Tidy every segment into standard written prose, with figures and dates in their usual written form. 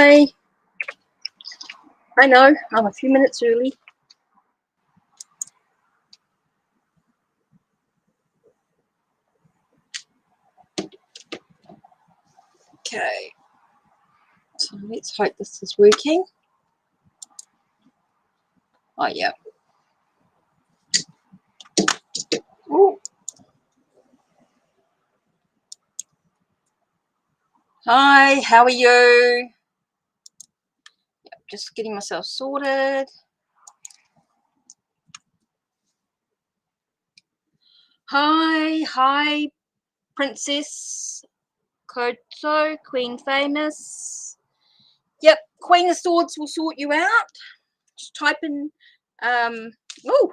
Hi. I know, I'm a few minutes early. Okay. So let's hope this is working. Oh, yeah. Ooh. Hi, how are you? Yep, just getting myself sorted. Hi, Princess Koto, Queen Famous. Yep, Queen of Swords will sort you out. Just type in, oh,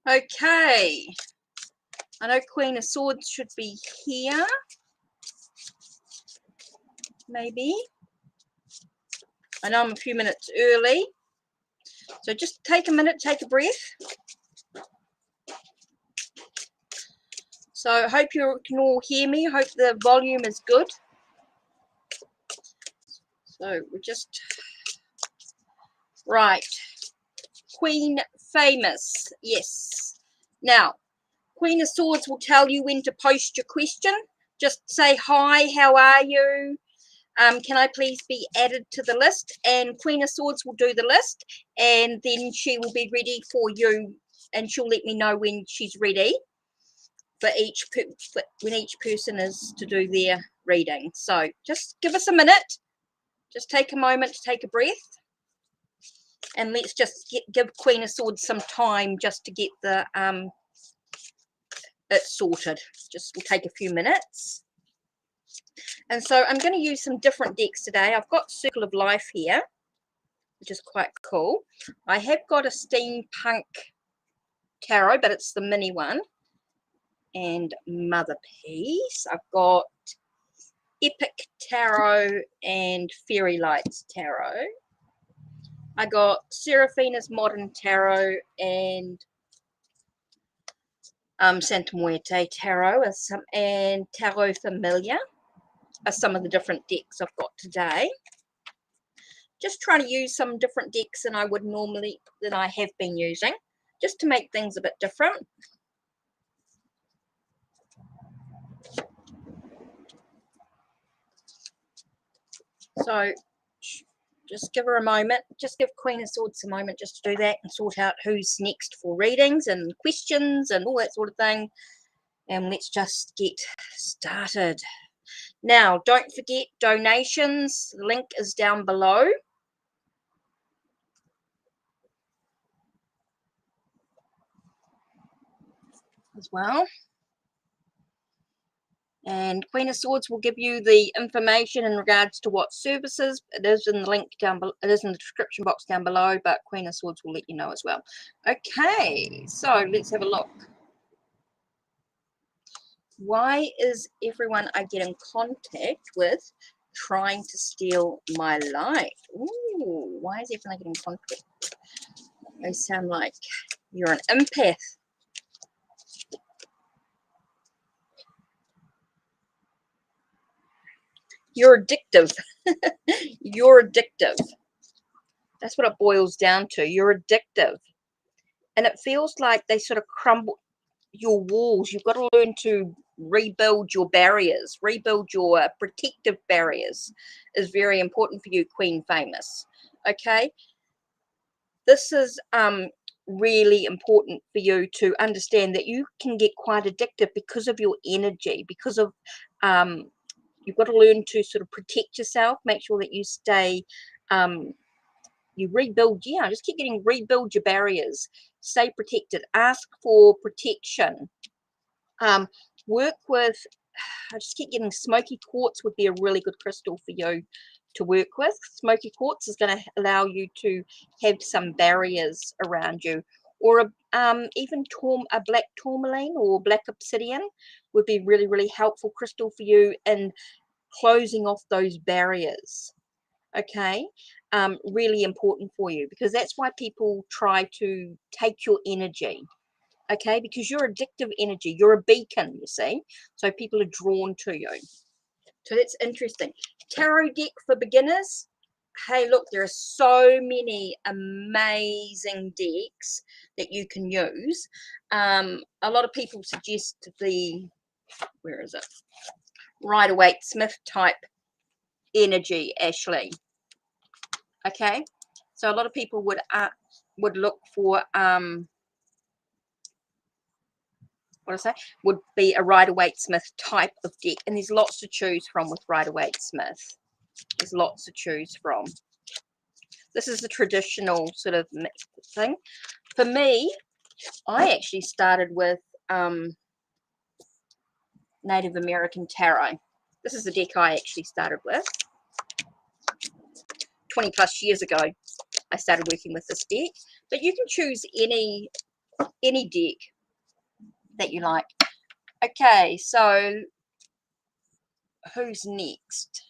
okay. I know Queen of Swords should be here. Maybe. I know I'm a few minutes early. So just take a minute, take a breath. So I hope you can all hear me. I hope the volume is good. So we're just, right. Queen Famous, yes. Now, Queen of Swords will tell you when to post your question. Just say, hi, how are you? Can I please be added to the list? And Queen of Swords will do the list, and then she will be ready for you, and she'll let me know when she's ready for when each person is to do their reading. So just give us a minute, just take a moment to take a breath, and let's just give Queen of Swords some time just to get the it sorted. Just will take a few minutes. And so I'm going to use some different decks today. I've got Circle of Life here, which is quite cool. I have got a Steampunk Tarot, but it's the mini one. And Mother Peace. I've got Epic Tarot and Fairy Lights Tarot. I got Seraphina's Modern Tarot and Santa Muerte Tarot and Tarot Familiar are some of the different decks I've got today. Just trying to use some different decks than I have been using, just to make things a bit different. So just give her a moment, just give Queen of Swords a moment just to do that and sort out who's next for readings and questions and all that sort of thing. And let's just get started. Now, don't forget donations. The link is down below. As well. And Queen of Swords will give you the information in regards to what services. It is in the link down below. It is in the description box down below, but Queen of Swords will let you know as well. Okay, so let's have a look. Why is everyone I get in contact with trying to steal my life? Ooh, why is everyone I get in contact with? They sound like you're an empath. You're addictive. You're addictive. That's what it boils down to. You're addictive. And it feels like they sort of crumble your walls. You've got to learn to rebuild your barriers, rebuild your protective barriers is very important for you, Queen Famous. Okay? This is really important for you to understand that you can get quite addictive because of your energy, because of you've got to learn to sort of protect yourself, make sure that you stay you rebuild, just keep getting rebuild your barriers, stay protected, ask for protection, work with, I just keep getting smoky quartz would be a really good crystal for you to work with. Smoky quartz is going to allow you to have some barriers around you, or even a black tourmaline or black obsidian would be really, really helpful crystal for you in closing off those barriers. Okay, really important for you, because that's why people try to take your energy. Okay, because you're addictive energy, you're a beacon, you see, so people are drawn to you. So that's interesting. tarot deck for beginners. Hey, look, there are so many amazing decks that you can use. A lot of people suggest the, where is it? Rider-Waite-Smith type energy, Ashley. Okay, so a lot of people would look for what I say would be a Rider-Waite-Smith type of deck, and there's lots to choose from with Rider-Waite-Smith. There's lots to choose from. This is the traditional sort of thing. For me, I actually started with Native American Tarot. This is the deck I actually started with. 20 plus years ago, I started working with this deck. But you can choose any deck that you like. Okay, so who's next?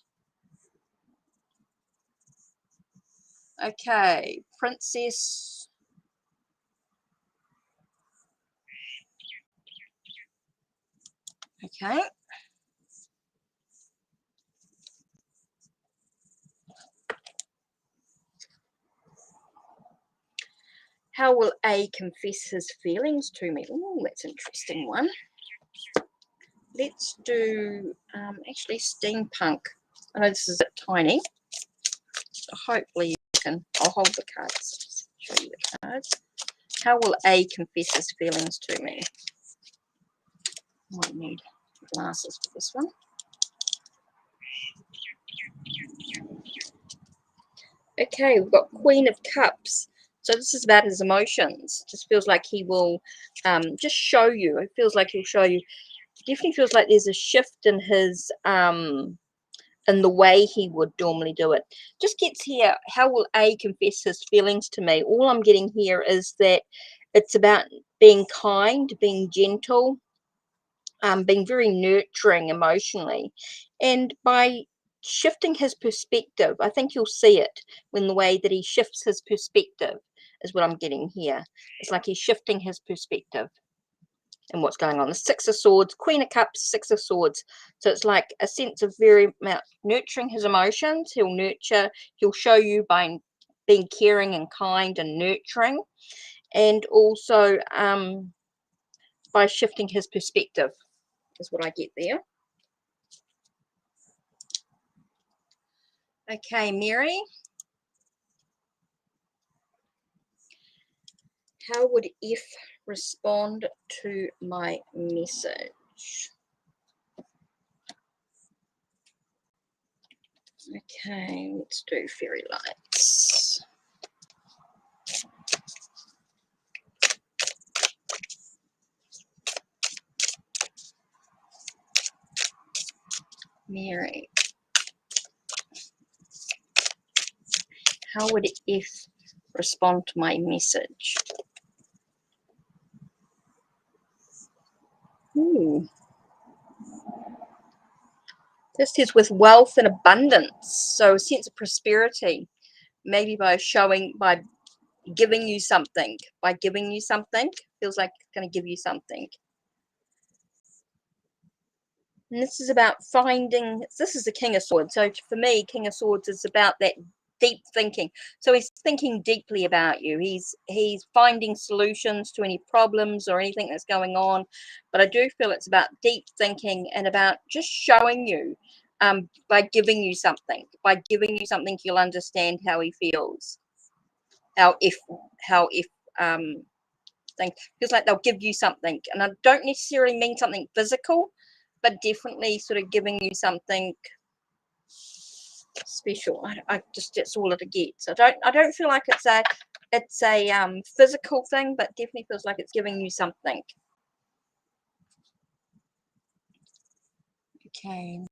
Okay, Princess. Okay. How will A confess his feelings to me? Oh, that's an interesting one. Let's do actually steampunk. I know this is a bit tiny, so hopefully you can. I'll hold the cards. Show you the cards. How will A confess his feelings to me? Might need glasses for this one. Okay, we've got Queen of Cups. So this is about his emotions. Just feels like he will just show you. It feels like he'll show you. Definitely feels like there's a shift in his in the way he would normally do it. Just gets here, how will A confess his feelings to me? All I'm getting here is that it's about being kind, being gentle, being very nurturing emotionally. And by shifting his perspective, I think you'll see it when the way that he shifts his perspective is what I'm getting here. It's like he's shifting his perspective and what's going on. The Six of Swords, Queen of Cups, Six of Swords. So it's like a sense of very nurturing his emotions. He'll show you by being caring and kind and nurturing, and also by shifting his perspective is what I get there. Okay, Mary. How would F respond to my message? Okay, let's do fairy lights. Mary. How would F respond to my message? Ooh. This is with wealth and abundance, so a sense of prosperity, maybe by giving you something. By giving you something, feels like it's going to give you something. And this is about finding, this is the King of Swords. So for me, King of Swords is about that deep thinking. So he's thinking deeply about you. He's finding solutions to any problems or anything that's going on. But I do feel it's about deep thinking and about just showing you by giving you something. By giving you something, you'll understand how he feels. How if thing feels like they'll give you something, and I don't necessarily mean something physical, but definitely sort of giving you something special. I just, that's all it gets. I don't feel like it's a physical thing, but definitely feels like it's giving you something. Okay.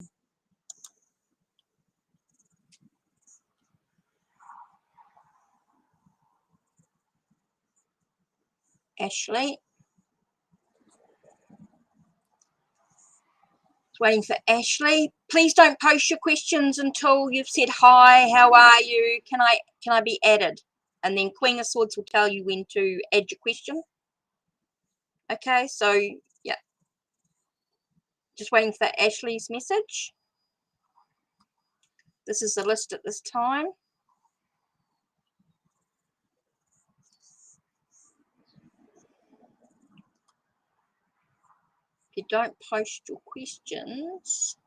Ashley. Waiting for Ashley. Please don't post your questions until you've said hi, how are you, can I be added? And then Queen of Swords will tell you when to add your question. Okay, so yeah, just waiting for Ashley's message. This is the list at this time. If you don't post your questions,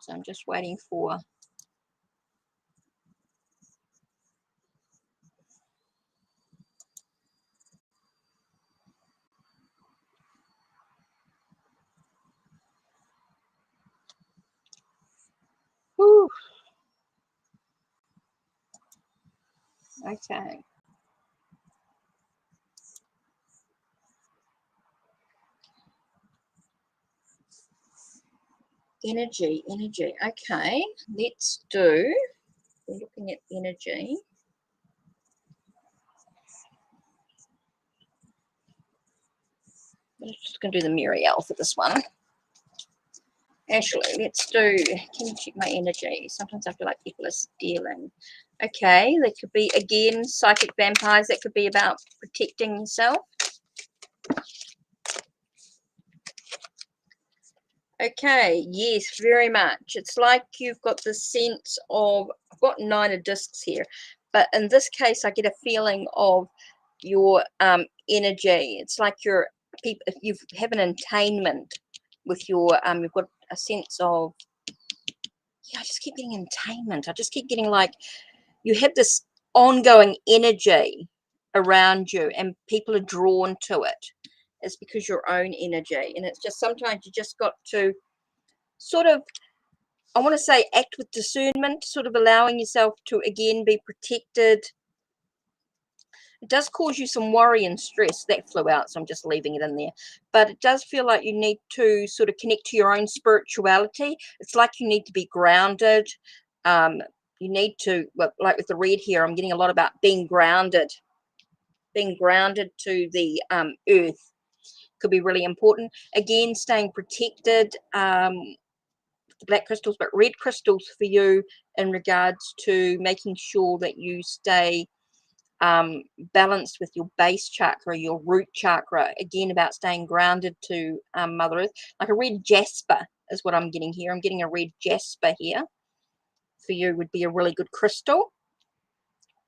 so I'm just waiting for whew. Okay. Energy. Okay, let's do, we're looking at energy. I'm just going to do the Muriel for this one. Actually, let's do, can you check my energy? Sometimes I feel like people are stealing. Okay, that could be, again, psychic vampires. That could be about protecting yourself. Okay, yes, very much. It's like you've got this sense of, I've got 9 of discs here, but in this case, I get a feeling of your energy. It's like you're, if you have an attainment with your, you've got a sense of, yeah, I just keep getting attainment. I just keep getting like, you have this ongoing energy around you and people are drawn to it. It's because your own energy. And it's just sometimes you just got to sort of, I want to say, act with discernment, sort of allowing yourself to, again, be protected. It does cause you some worry and stress. That flew out, so I'm just leaving it in there. But it does feel like you need to sort of connect to your own spirituality. It's like you need to be grounded. You need to, well, like with the red here, I'm getting a lot about being grounded to the earth. Could be really important. Again, staying protected. Black crystals, but red crystals for you in regards to making sure that you stay balanced with your base chakra, your root chakra. Again, about staying grounded to Mother Earth. Like a red jasper is what I'm getting here. I'm getting a red jasper here for you would be a really good crystal,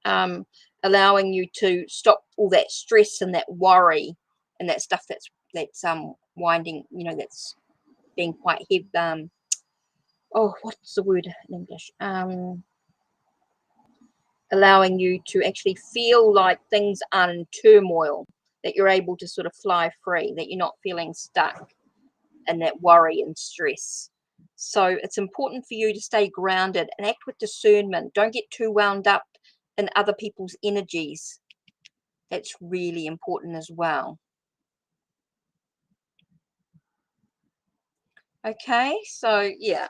allowing you to stop all that stress and that worry and that stuff that's winding, you know, that's being quite heavy. Oh, what's the word in English? Allowing you to actually feel like things are in turmoil, that you're able to sort of fly free, that you're not feeling stuck in that worry and stress. So it's important for you to stay grounded and act with discernment. Don't get too wound up in other people's energies. That's really important as well. Okay, so yeah,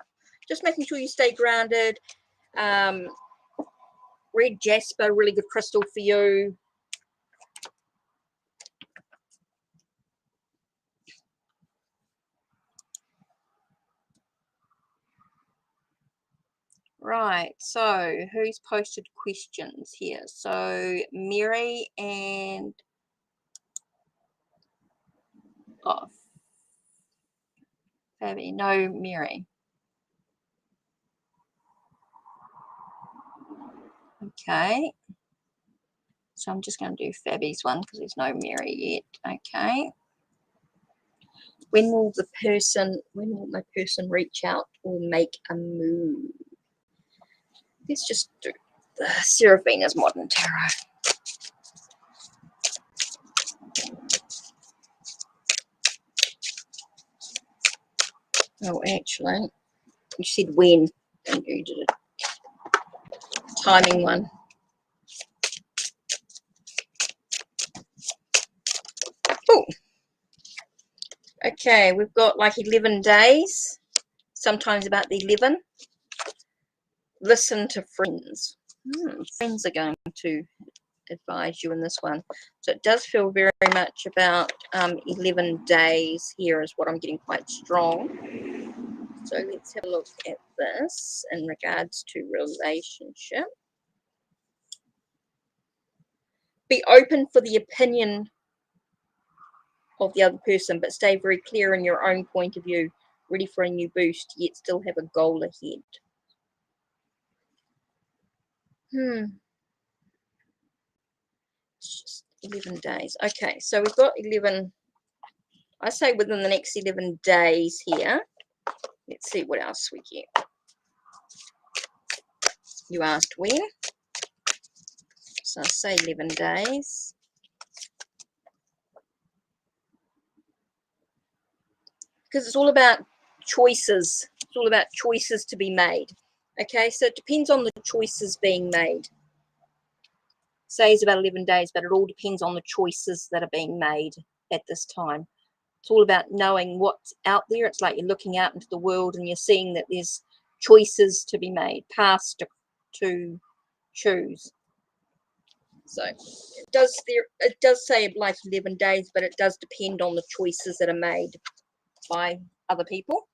just making sure you stay grounded. Red jasper, really good crystal for you. Right, so who's posted questions here? So Mary and Fabi, no Mary. Okay, so I'm just going to do Fabi's one because there's no Mary yet. Okay. When will my person reach out or make a move? Let's just do the Seraphina's Modern Tarot. Oh, actually, you said when, and you did a timing one. Oh, okay, we've got like 11 days, sometimes about the 11. Listen to friends. Friends are going to advise you in this one. So it does feel very much about 11 days here is what I'm getting quite strong. So let's have a look at this in regards to relationship. Be open for the opinion of the other person, but stay very clear in your own point of view, ready for a new boost, yet still have a goal ahead. It's just 11 days. Okay, so we've got 11, I say within the next 11 days here. Let's see what else we get. You asked when, so I say 11 days. Because it's all about choices. It's all about choices to be made. Okay, so it depends on the choices being made. Say it's about 11 days, but it all depends on the choices that are being made at this time. It's all about knowing what's out there. It's like you're looking out into the world and you're seeing that there's choices to be made, paths to choose. So it does say like 11 days, but it does depend on the choices that are made by other people.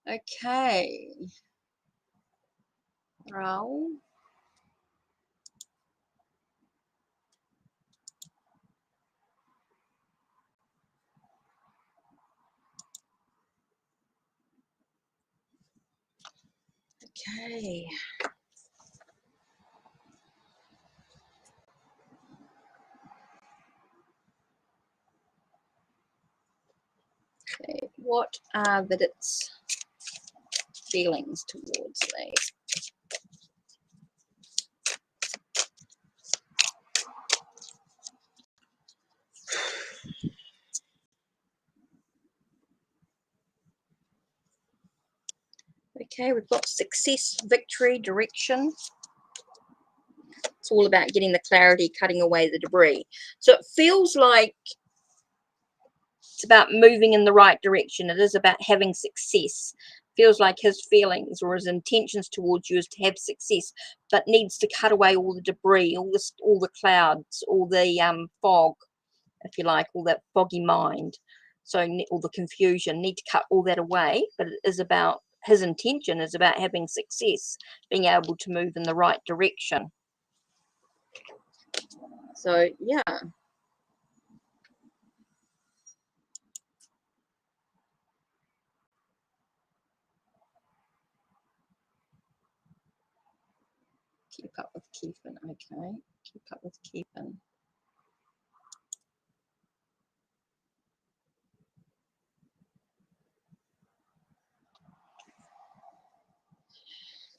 Okay. Roll. Okay. Okay. What are its feelings towards me? Okay, we've got success, victory, direction. It's all about getting the clarity, cutting away the debris. So it feels like it's about moving in the right direction. It is about having success. Feels like his feelings or his intentions towards you is to have success, but needs to cut away all the debris, all the clouds, all the fog, if you like, all that foggy mind. So all the confusion, need to cut all that away. But it is about his intention is about having success, being able to move in the right direction. So yeah. Keep up with keeping. Okay, keep up with keeping.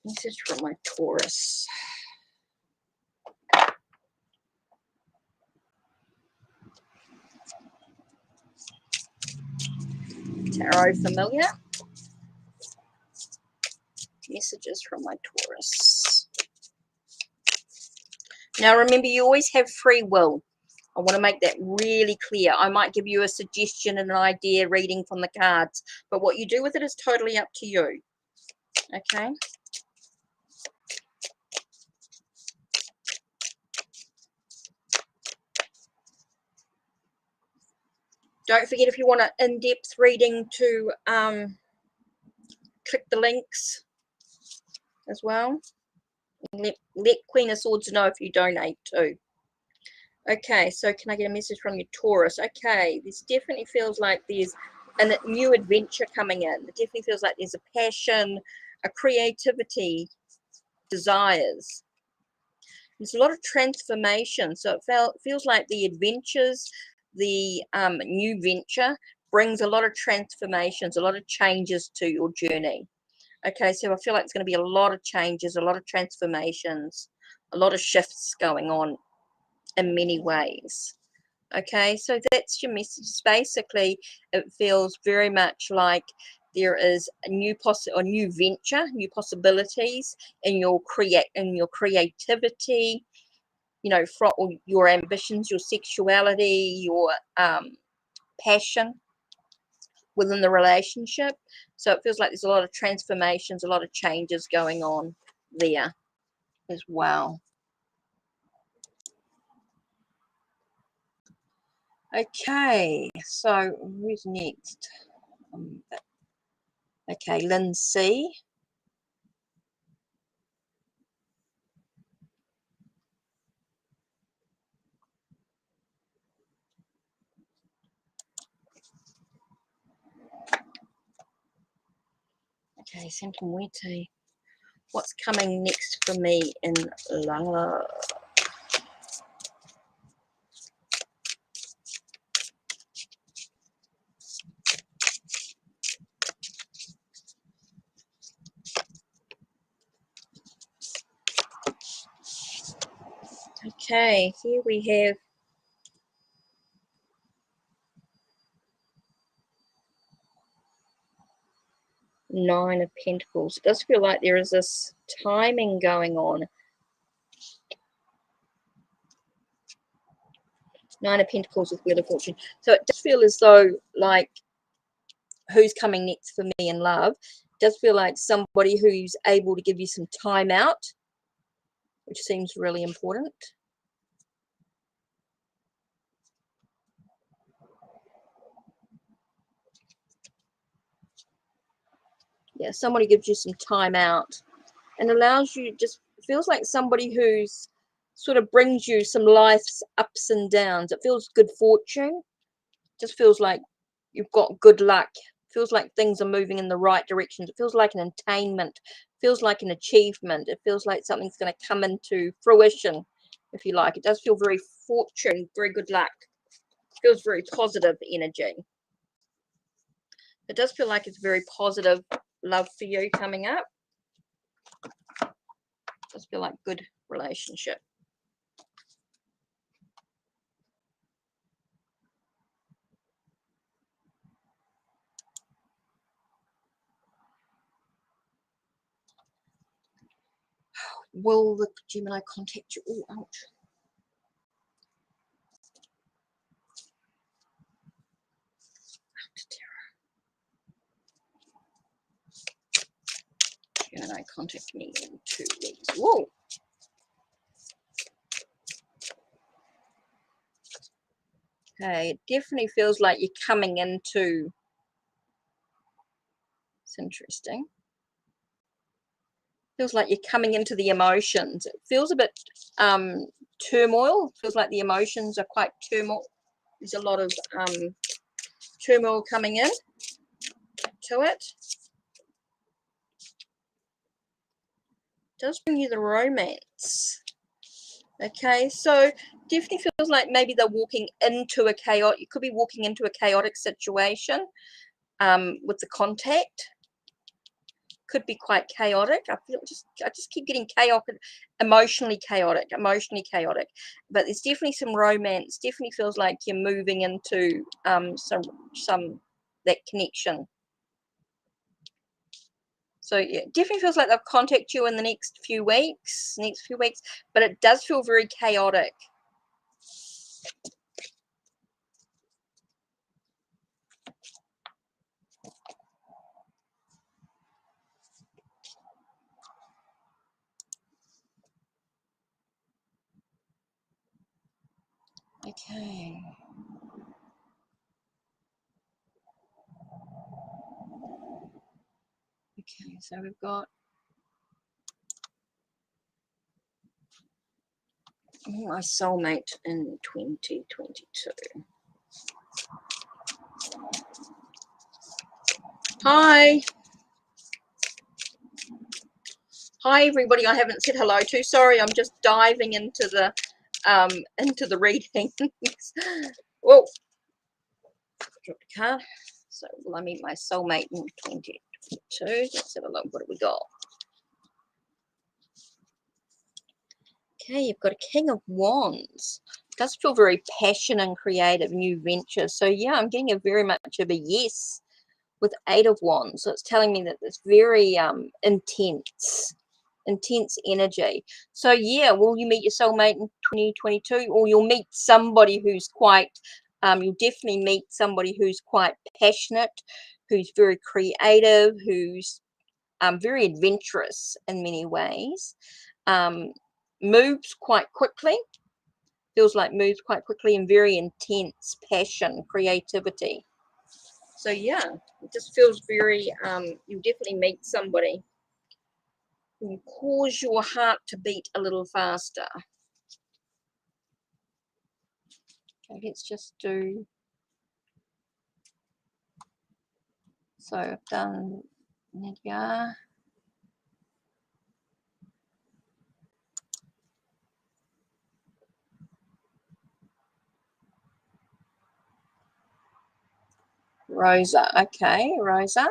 Message from my Taurus. Tarot familiar. Messages from my Taurus. Now remember, you always have free will. I want to make that really clear. I might give you a suggestion and an idea reading from the cards, but what you do with it is totally up to you. Okay. Don't forget, if you want an in-depth reading, to click the links as well. Let Queen of Swords know if you donate too. Okay, so can I get a message from your Taurus? Okay, this definitely feels like there's a new adventure coming in. It definitely feels like there's a passion, a creativity, desires. There's a lot of transformation. So it feels like the adventures, the new venture brings a lot of transformations, a lot of changes to your journey. Okay, so I feel like it's going to be a lot of changes, a lot of transformations, a lot of shifts going on in many ways. Okay, so that's your message. Basically, it feels very much like there is a new venture, new possibilities in your creativity, you know, from your ambitions, your sexuality, your passion within the relationship. So it feels like there's a lot of transformations, a lot of changes going on there as well. Okay, so who's next? Okay, Lindsay. Okay, Santamuete. What's coming next for me in love? Okay, here we have Nine of Pentacles. It does feel like there is this timing going on. Nine of Pentacles with Wheel of Fortune. So it does feel as though, like, who's coming next for me in love? It does feel like somebody who's able to give you some time out, which seems really important. Yeah, somebody gives you some time out and allows you, just feels like somebody who's sort of brings you some life's ups and downs. It feels good fortune. Just feels like you've got good luck. Feels like things are moving in the right directions. It feels like an attainment. Feels like an achievement. It feels like something's going to come into fruition, if you like. It does feel very fortune, very good luck. Feels very positive energy. It does feel like it's very positive love for you coming up. It does feel like good relationship. Will the Gemini contact you? Oh, ouch. Gemini contact me in 2 weeks. Whoa. Okay, it definitely feels like you're coming into, it's interesting. Feels like you're coming into the emotions. It feels a bit turmoil. Feels like the emotions are quite turmoil. There's a lot of turmoil coming in to it. Does bring you the romance. Okay, so definitely feels like maybe they're walking into a chaotic, you could be walking into a chaotic situation with the contact. Could be quite chaotic. I just keep getting chaotic, emotionally chaotic, but there's definitely some romance. Definitely feels like you're moving into some that connection. So yeah, definitely feels like they'll contact you in the next few weeks, but it does feel very chaotic. Okay. Okay, so we've got my soulmate in 2022. Hi. Hi everybody I haven't said hello to. Sorry, I'm just diving into the readings. Whoa. Dropped a card. So will I meet my soulmate in 2022? Let's have a look. What do we got? Okay, you've got a King of Wands. It does feel very passionate and creative, new ventures. So yeah, I'm getting a very much of a yes with Eight of Wands. So it's telling me that it's very intense energy. So yeah, will you meet your soulmate in 2022, or you'll meet somebody who's quite you'll definitely meet somebody who's quite passionate, who's very creative, who's very adventurous in many ways, moves quite quickly, feels like moves quite quickly, and very intense passion, creativity. So yeah, it just feels very you definitely meet somebody who will cause your heart to beat a little faster. Okay, let's just do, so I've done There we are. Rosa. Okay, Rosa.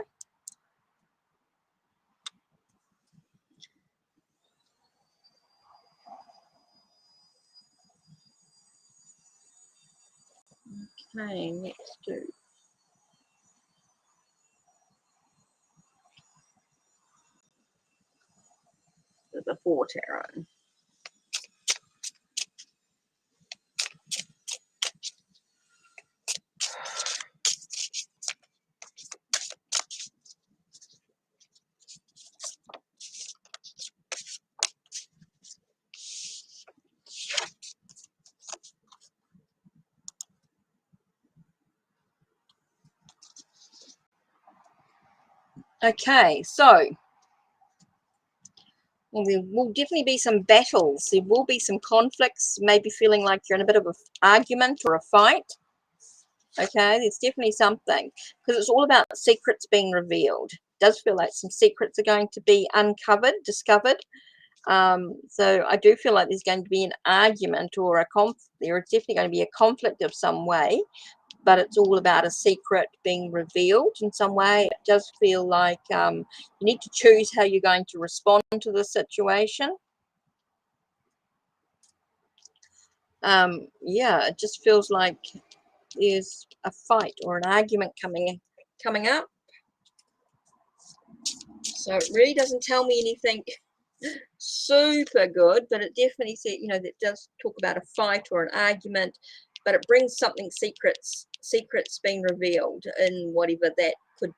Okay, let's do the 4 tarot. Okay, so well, there will definitely be some battles. There will be some conflicts, maybe feeling like you're in a bit of an argument or a fight. Okay, there's definitely something, because it's all about secrets being revealed. It does feel like some secrets are going to be uncovered, discovered. So I do feel like there's going to be an argument or a there is definitely going to be a conflict of some way, but it's all about a secret being revealed in some way. It does feel like you need to choose how you're going to respond to the situation. Yeah, it just feels like there's a fight or an argument coming up. So it really doesn't tell me anything super good, but it definitely said, you know, that does talk about a fight or an argument, but it brings something secrets being revealed in whatever that could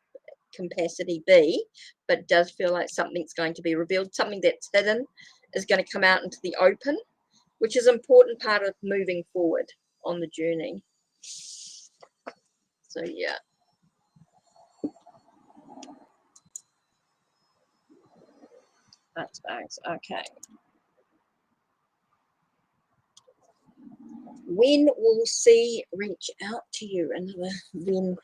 capacity be, but it does feel like something's going to be revealed. Something that's hidden is going to come out into the open, which is an important part of moving forward on the journey. So yeah. That's nice. Okay. When will C reach out to you? Another when.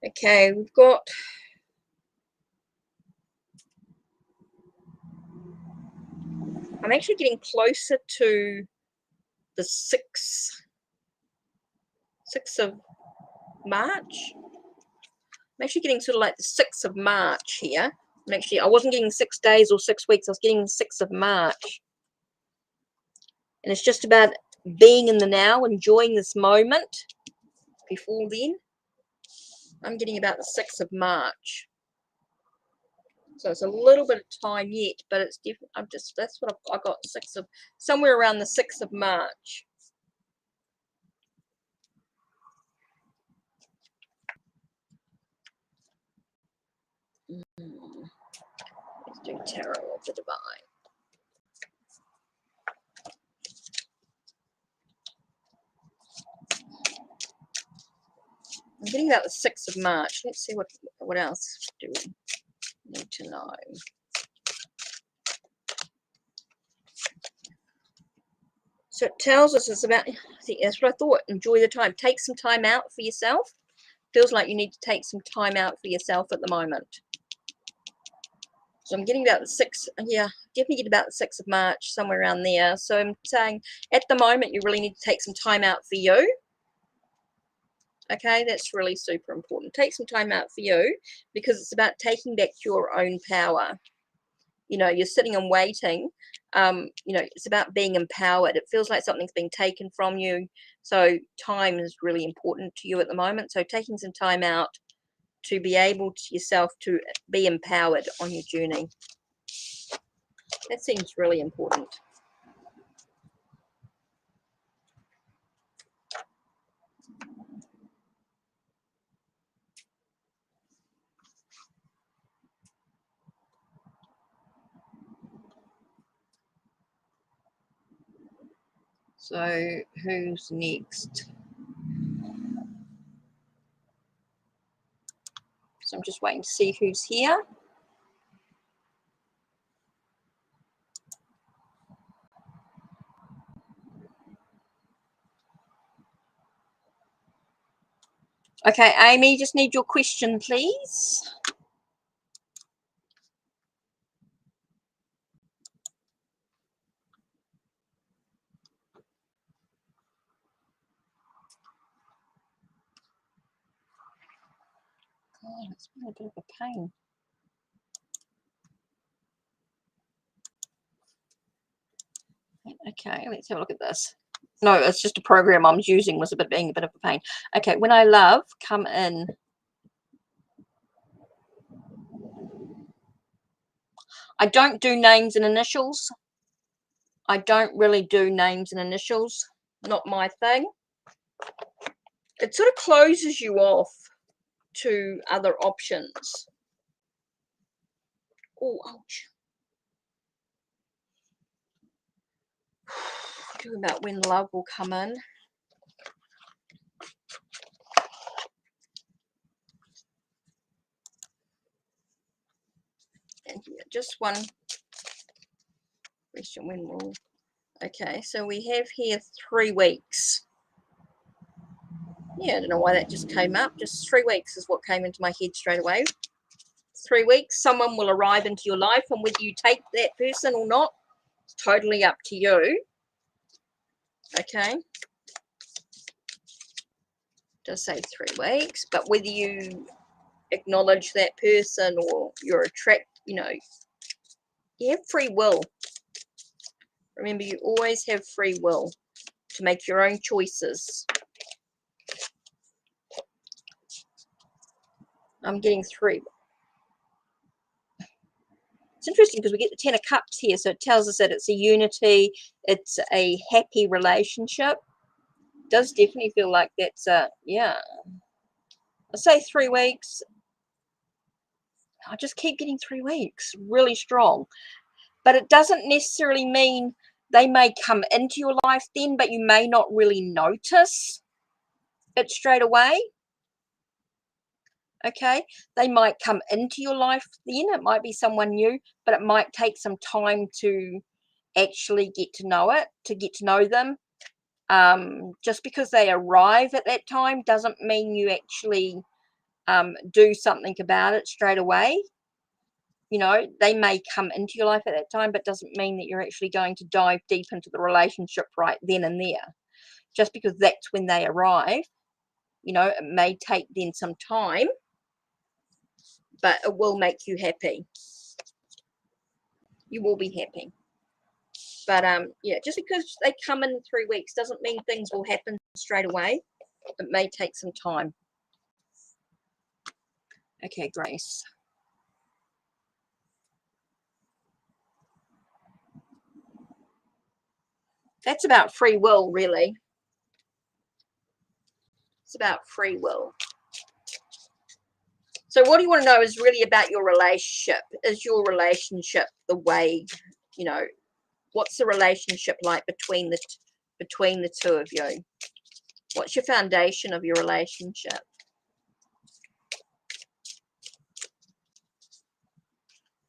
Okay, we've got I'm actually getting closer to the 6th of March. I'm actually getting sort of like the 6th of March here. I wasn't getting 6 days or 6 weeks. I was getting the 6th of March. And it's just about being in the now, enjoying this moment. Before then, I'm getting about the 6th of March. So it's a little bit of time yet, but it's different. That's what I got, somewhere around the 6th of March. Let's do Tarot of the Divine. I'm getting about the 6th of March. Let's see what else do we need to know. So it tells us it's about, see, that's what I thought. Enjoy the time. Take some time out for yourself. Feels like you need to take some time out for yourself at the moment. So I'm getting about the 6th, yeah, definitely get about the 6th of March, somewhere around there. So I'm saying at the moment you really need to take some time out for you. Okay, that's really super important. Take some time out for you, because it's about taking back your own power. You know, you're sitting and waiting. You know, it's about being empowered. It feels like something's being taken from you. So time is really important to you at the moment. So taking some time out to be able to yourself to be empowered on your journey. That seems really important. So who's next? So I'm just waiting to see who's here. Okay, Amy, just need your question, please. God, it's been a bit of a pain. Okay, let's have a look at this. No, it's just a program I'm using was being a bit of a pain. Okay, when I love, come in. I don't do names and initials. I don't really do names and initials. Not my thing. It sort of closes you off to other options. Oh, ouch. Talking about when love will come in. And here, just one question. When will... Okay, so we have here 3 weeks. Yeah, I don't know why that just came up. Just 3 weeks is what came into my head straight away. 3 weeks, someone will arrive into your life, and whether you take that person or not, it's totally up to you. Okay. Does say 3 weeks, but whether you acknowledge that person or you're attracted, you know, you have free will. Remember, you always have free will to make your own choices. I'm getting 3. It's interesting because we get the 10 of Cups here, so it tells us that it's a unity, it's a happy relationship. It does definitely feel like that's a, yeah. I say 3 weeks. I just keep getting 3 weeks, really strong. But it doesn't necessarily mean they may come into your life then, but you may not really notice it straight away. Okay, they might come into your life then. It might be someone new, but it might take some time to actually get to know it, to get to know them. Just because they arrive at that time doesn't mean you actually do something about it straight away. You know, they may come into your life at that time, but doesn't mean that you're actually going to dive deep into the relationship right then and there. Just because that's when they arrive, you know, it may take then some time, but it will make you happy. You will be happy. But yeah, just because they come in 3 weeks doesn't mean things will happen straight away. It may take some time. Okay, Grace. That's about free will, really. It's about free will. So what do you want to know is really about your relationship. Is your relationship the way, you know, what's the relationship like between the two of you? What's your foundation of your relationship?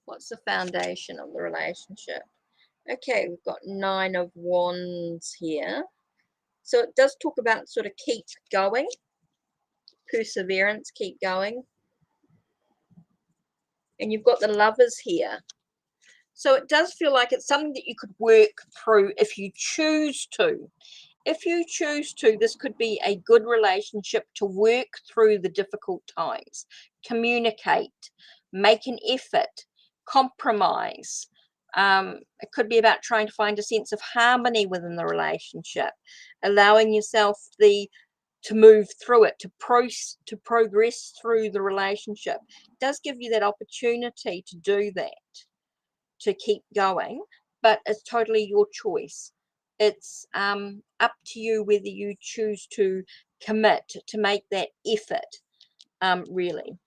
What's the foundation of the relationship? Okay, we've got 9 of Wands here. So it does talk about sort of keep going, perseverance, keep going. And you've got the Lovers here. So it does feel like it's something that you could work through if you choose to. If you choose to, this could be a good relationship to work through the difficult times, communicate, make an effort, compromise. It could be about trying to find a sense of harmony within the relationship, allowing yourself to move through it, to progress through the relationship. It does give you that opportunity to do that, to keep going, but it's totally your choice. It's up to you whether you choose to commit, to make that effort. Really,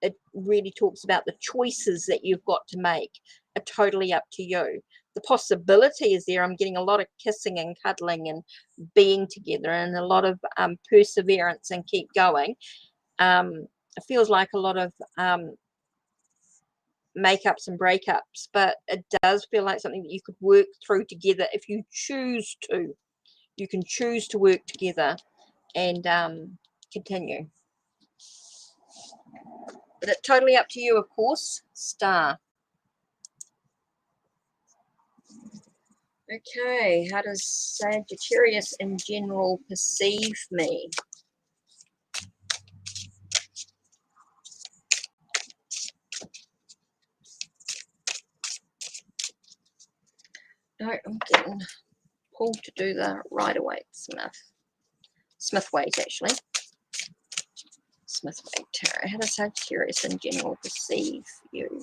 it really talks about the choices that you've got to make are totally up to you. The possibility is there. I'm getting a lot of kissing and cuddling and being together, and a lot of perseverance and keep going. it feels like a lot of makeups and breakups, but it does feel like something that you could work through together if you choose to. You can choose to work together and continue. But it's totally up to you, of course. Star. Okay, how does Sagittarius in general perceive me? No, I'm getting pulled to do the Rider-Waite Smith-Waite, actually. Smith-Waite Tarot. How does Sagittarius in general perceive you?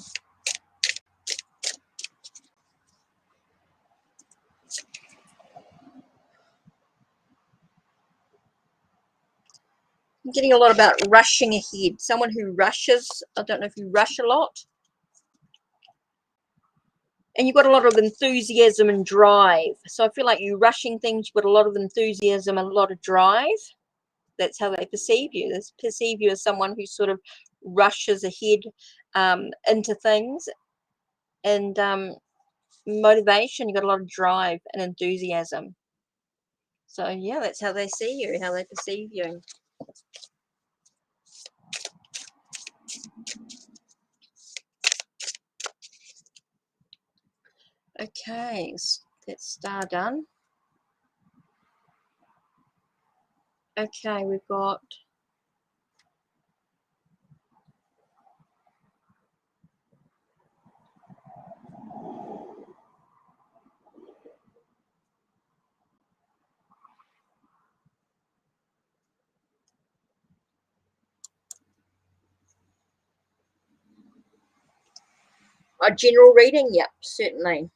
I'm getting a lot about rushing ahead. Someone who rushes. I don't know if you rush a lot. And you've got a lot of enthusiasm and drive. So I feel like you're rushing things. You've got a lot of enthusiasm and a lot of drive. That's how they perceive you. They perceive you as someone who sort of rushes ahead into things. And motivation, you've got a lot of drive and enthusiasm. So yeah, that's how they see you, how they perceive you. Okay, that's star done. Okay, we've got a general reading. Yep, certainly.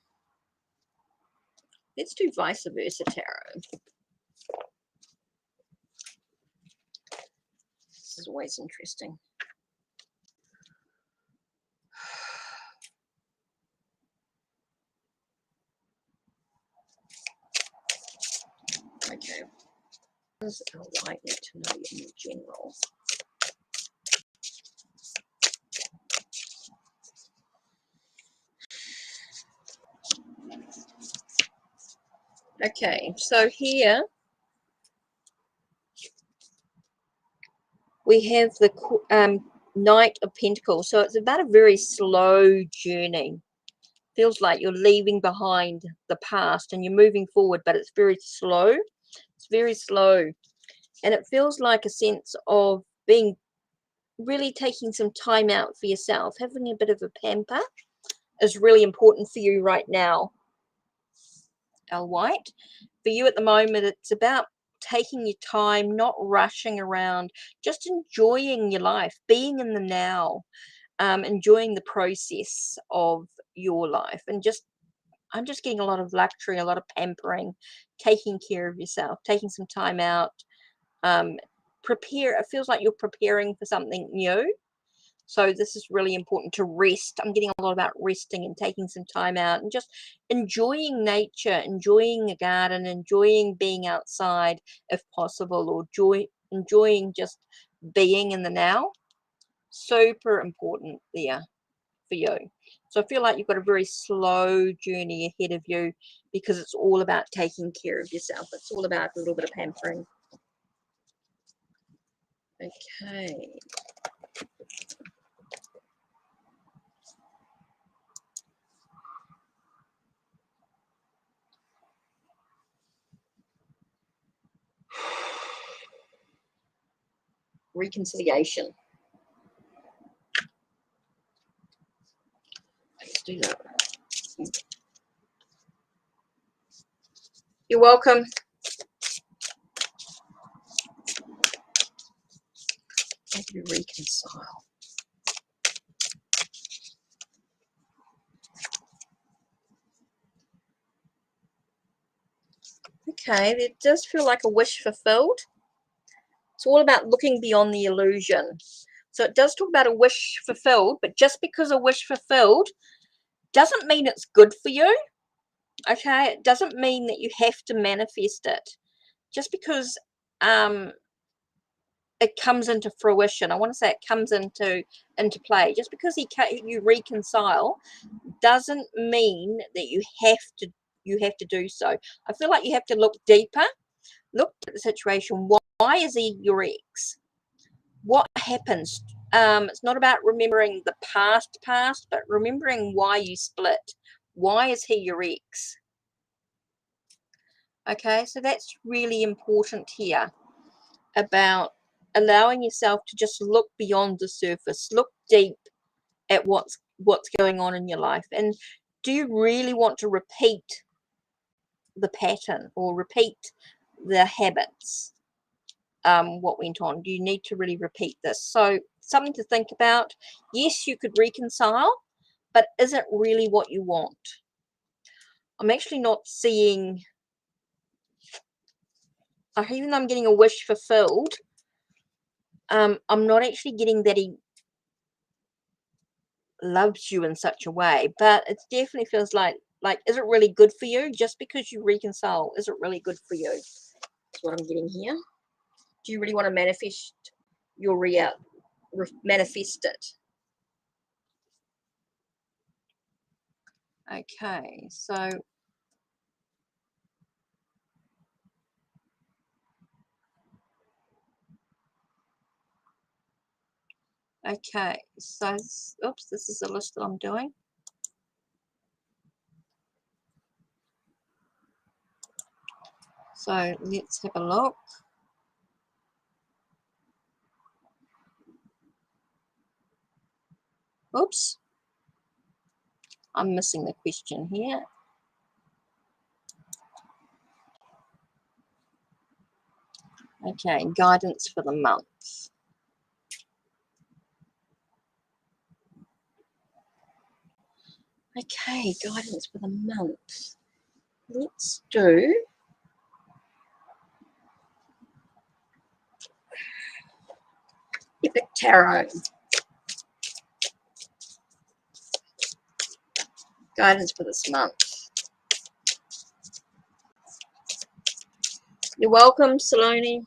Let's do vice versa tarot. This is always interesting. Okay. What does our white need to know in general? Okay, so here we have the Knight of Pentacles. So it's about a very slow journey. Feels like you're leaving behind the past and you're moving forward, but it's very slow. It's very slow. And it feels like a sense of being really taking some time out for yourself. Having a bit of a pamper is really important for you right now. Al White. For you at the moment, it's about taking your time, not rushing around, just enjoying your life, being in the now, enjoying the process of your life. And I'm just getting a lot of luxury, a lot of pampering, taking care of yourself, taking some time out. It feels like you're preparing for something new. So this is really important to rest. I'm getting a lot about resting and taking some time out and just enjoying nature, enjoying a garden, enjoying being outside if possible, or enjoying just being in the now. Super important there for you. So I feel like you've got a very slow journey ahead of you because it's all about taking care of yourself. It's all about a little bit of pampering. Okay. Reconciliation. Let's do that. You're welcome. How do you reconcile? Okay, it does feel like a wish fulfilled. It's all about looking beyond the illusion. So it does talk about a wish fulfilled, but just because a wish fulfilled doesn't mean it's good for you. Okay, it doesn't mean that you have to manifest it. Just because it comes into fruition. I want to say it comes into play. Just because you reconcile doesn't mean that you have to do so. I feel like you have to look deeper, look at the situation. Why is he your ex? What happens? It's not about remembering the past, but remembering why you split. Why is he your ex? Okay, so that's really important here, about allowing yourself to just look beyond the surface, look deep at what's going on in your life. And do you really want to repeat the pattern or repeat the habits? What went on? Do you need to really repeat this? So something to think about. Yes, you could reconcile, but is it really what you want? I'm actually not seeing, even though I'm getting a wish fulfilled, I'm not actually getting that he loves you in such a way, but it definitely feels like, is it really good for you? Just because you reconcile, is it really good for you? That's what I'm getting here. Do you really want to manifest your manifest it? Okay, so oops, this is a list that I'm doing. So let's have a look. Oops, I'm missing the question here. Okay, guidance for the month. Okay, guidance for the month. Let's do Epic Tarot. Guidance for this month. You're welcome, Saloni.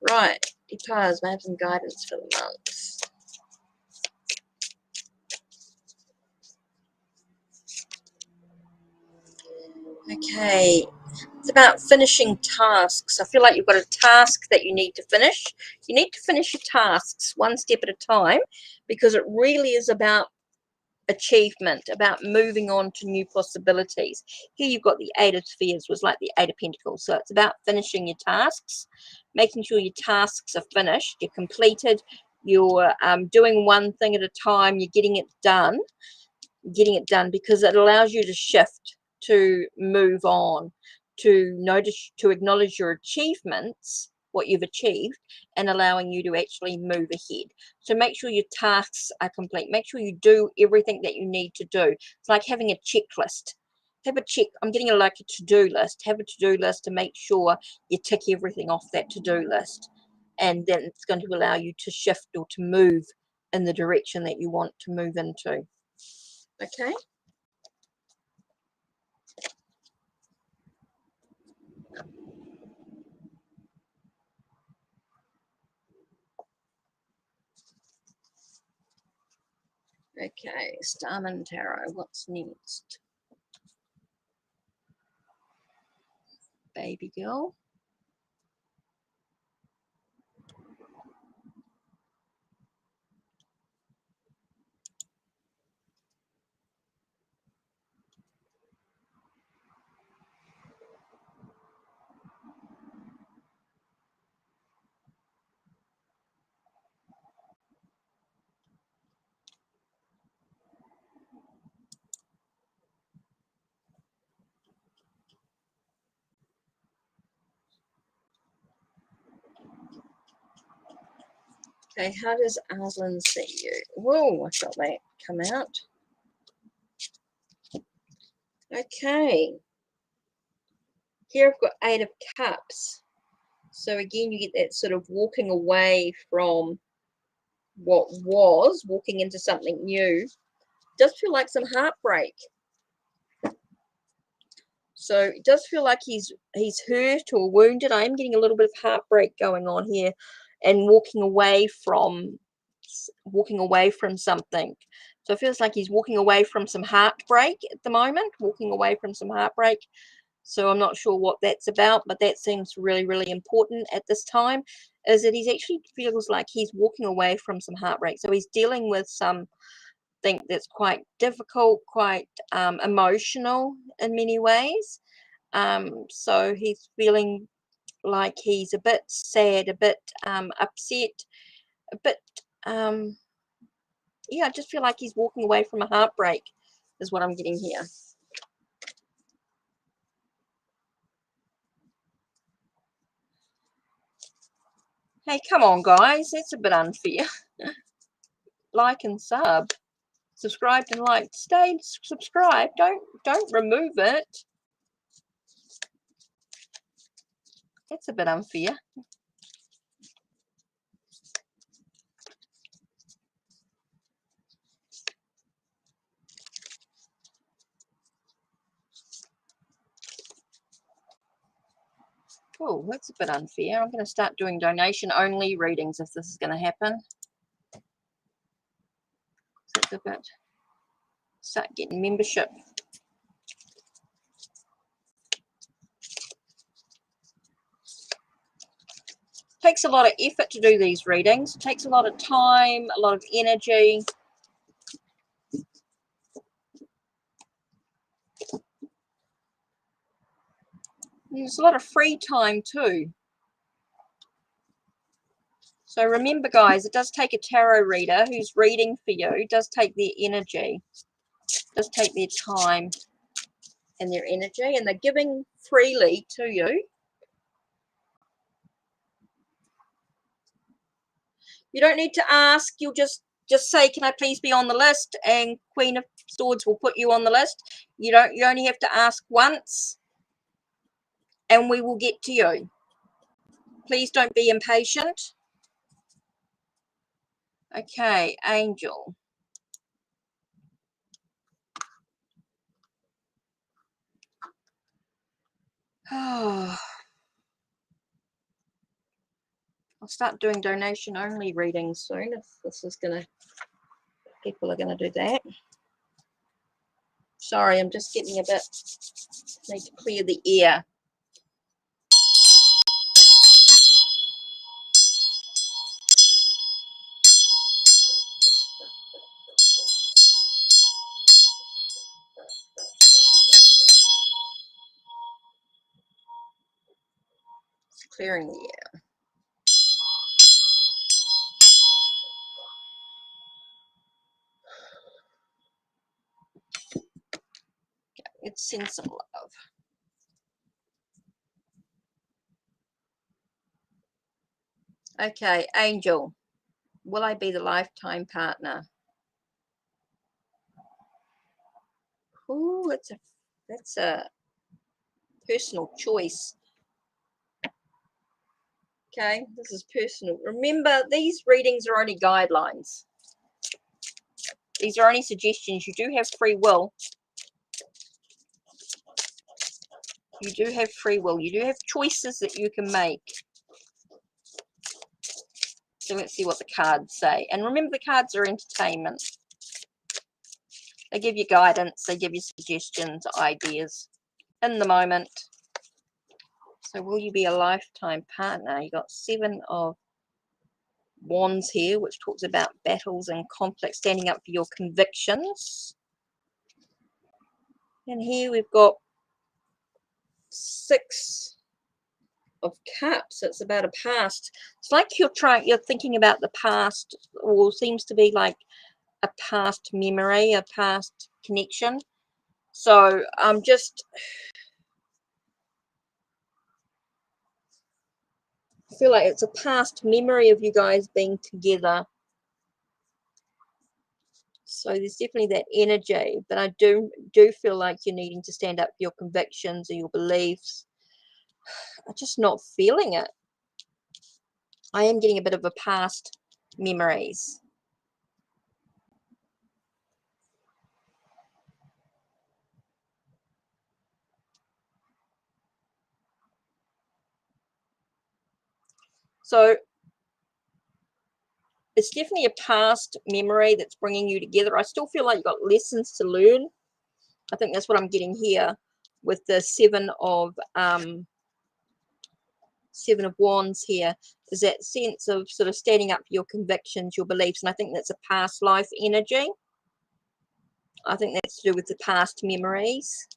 Right, guitars, may I have some guidance for the month? Okay, it's about finishing tasks. I feel like you've got a task that you need to finish. You need to finish your tasks one step at a time, because it really is about achievement, about moving on to new possibilities. Here you've got the Eight of Spheres, was like the Eight of Pentacles. So it's about finishing your tasks, making sure your tasks are finished, you're completed, you're doing one thing at a time, you're getting it done, because it allows you to shift, to move on, to notice, to acknowledge your achievements, what you've achieved, and allowing you to actually move ahead. So make sure your tasks are complete. Make sure you do everything that you need to do. It's like having a checklist. Have a check. I'm getting a to-do list. Have a to-do list to make sure you tick everything off that to-do list. And then it's going to allow you to shift or to move in the direction that you want to move into. Okay. Okay, Starman Tarot, what's next? Baby girl. Okay, how does Aslan see you? Whoa, I felt that come out. Okay. Here I've got Eight of Cups. So again, you get that sort of walking away from what was, walking into something new. It does feel like some heartbreak. So it does feel like he's hurt or wounded. I am getting a little bit of heartbreak going on here. and walking away from something. So it feels like he's walking away from some heartbreak at the moment, walking away from some heartbreak. So I'm not sure what that's about, but that seems really, really important at this time, is that he's actually feels like he's walking away from some heartbreak. So he's dealing with something that's quite difficult, quite emotional in many ways. So he's feeling like he's a bit sad, a bit upset, a bit, yeah, I just feel like he's walking away from a heartbreak is what I'm getting here. Hey, come on, guys. That's a bit unfair. Like and sub. Subscribed and liked. Stay subscribed. Don't remove it. That's a bit unfair. Oh, that's a bit unfair. I'm going to start doing donation-only readings if this is going to happen. That's a bit. Start getting membership. Takes a lot of effort to do these readings. It takes a lot of time, a lot of energy. There's a lot of free time too. So remember, guys, it does take a tarot reader who's reading for you. It does take their energy. It does take their time and their energy, and they're giving freely to you. You don't need to ask. You'll just say, can I please be on the list? And Queen of Swords will put you on the list. You only have to ask once and we will get to you. Please don't be impatient. Okay, Angel. I'll start doing donation only readings soon if this is gonna, people are gonna do that. Sorry, I'm just getting a bit, need to clear the air. It's clearing the air. Let's send some love. Okay, Angel, will I be the lifetime partner? Ooh, that's a personal choice. Okay, this is personal. Remember, these readings are only guidelines. These are only suggestions. You do have free will. You do have free will. You do have choices that you can make. So let's see what the cards say. And remember, the cards are entertainment. They give you guidance. They give you suggestions, ideas in the moment. So will you be a lifetime partner? You got 7 of Wands here, which talks about battles and conflict, standing up for your convictions. And here we've got 6 of Cups. It's about a past. It's like you're thinking about the past, or seems to be like a past memory, a past connection. So I'm just, I feel like it's a past memory of you guys being together. So there's definitely that energy, but I do feel like you're needing to stand up for your convictions or your beliefs. I'm just not feeling it. I am getting a bit of a past memories. So it's definitely a past memory that's bringing you together. I still feel like you've got lessons to learn. I think that's what I'm getting here with the Seven of Wands here, is that sense of sort of standing up for your convictions, your beliefs, and I think that's a past life energy. I think that's to do with the past memories.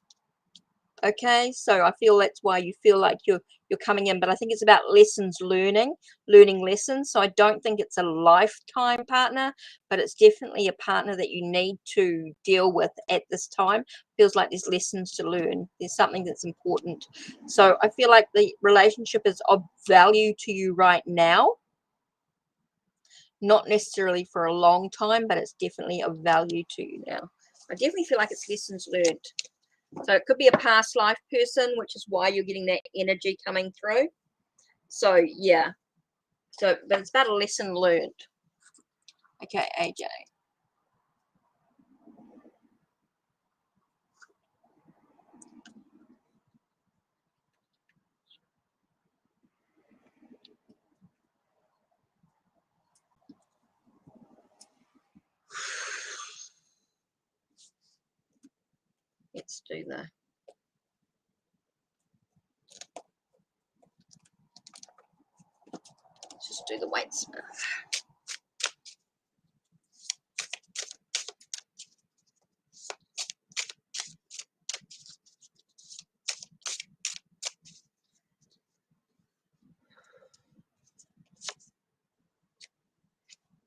Okay, so I feel that's why you feel like you're coming in, but I think it's about lessons learning lessons. So I don't think it's a lifetime partner, but it's definitely a partner that you need to deal with at this time. Feels like there's lessons to learn, there's something that's important. So I feel like the relationship is of value to you right now, not necessarily for a long time, but it's definitely of value to you now. I definitely feel like it's lessons learned. So it could be a past life person, which is why you're getting that energy coming through. So yeah. So, but it's about a lesson learned. Okay, AJ. Let's do let's just do the Weightsmith.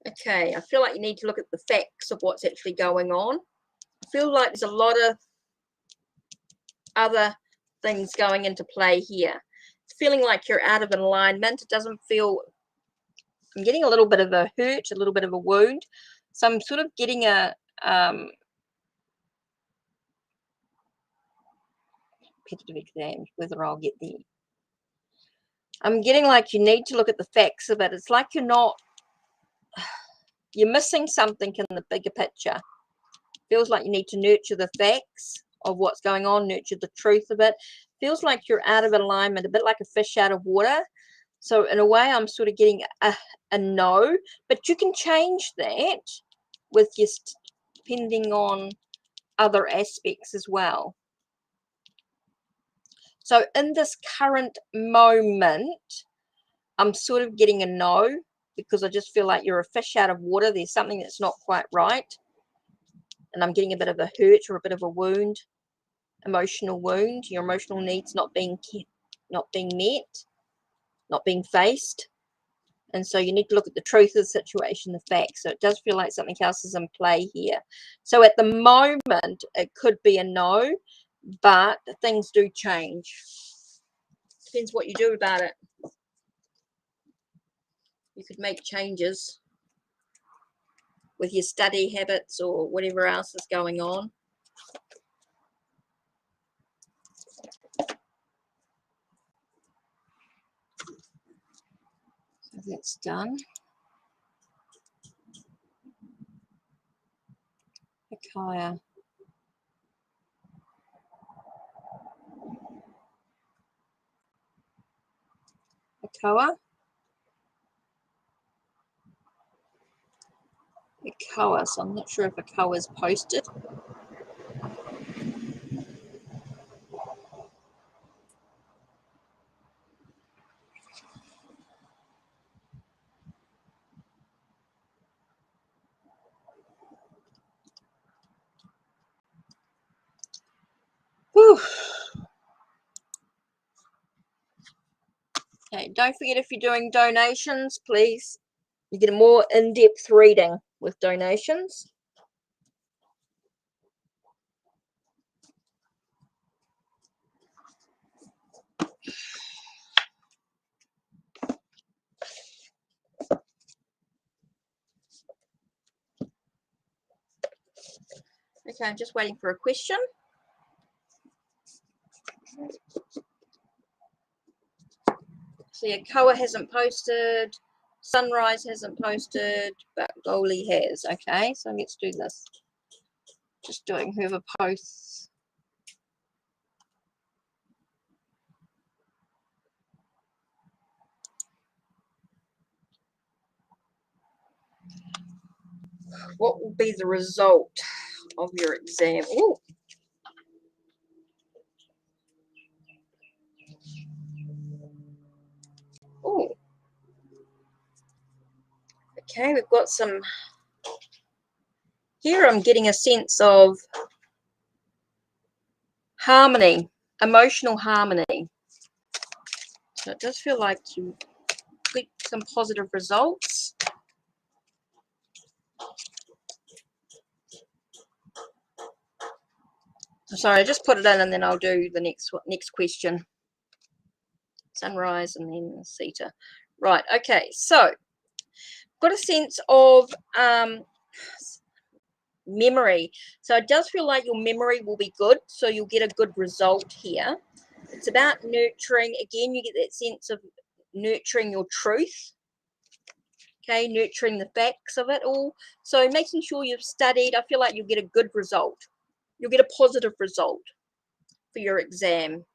Okay, I feel like you need to look at the facts of what's actually going on. I feel like there's a lot of other things going into play here. It's feeling like you're out of alignment. It doesn't feel, I'm getting a little bit of a hurt, a little bit of a wound. So I'm sort of getting a repetitive exam, whether I'll get the, I'm getting like you need to look at the facts of it. It's like you're missing something in the bigger picture. Feels like you need to nurture the facts of what's going on, nurture the truth of it. Feels like you're out of alignment, a bit like a fish out of water. So in a way, I'm sort of getting a no, but you can change that with just depending on other aspects as well. So in this current moment, I'm sort of getting a no, because I just feel like you're a fish out of water. There's something that's not quite right. And I'm getting a bit of a hurt or a bit of a wound, emotional wound, your emotional needs not being met, not being faced. And so you need to look at the truth of the situation, the facts. So it does feel like something else is in play here. So at the moment, it could be a no, but things do change. Depends what you do about it. You could make changes with your study habits or whatever else is going on. So that's done. Akaya. Akoa. Akoa. So I'm not sure if Akoa is posted. Whew. Okay, don't forget, if you're doing donations, please, you get a more in-depth reading with donations. Okay, I'm just waiting for a question. So yeah, Koa hasn't posted, Sunrise hasn't posted, but Goalie has. Okay, so let's do this. Just doing whoever posts. What will be the result of your exam? Ooh. Ooh. Okay, we've got some here. I'm getting a sense of harmony, emotional harmony. So it does feel like you get some positive results. Sorry, I just put it in and then I'll do the next question. Sunrise and then Theta. Right, okay, so got a sense of memory. So it does feel like your memory will be good, so you'll get a good result here. It's about nurturing. Again, you get that sense of nurturing your truth. Okay, nurturing the facts of it all. So making sure you've studied. I feel like you'll get a good result. You'll get a positive result for your exam.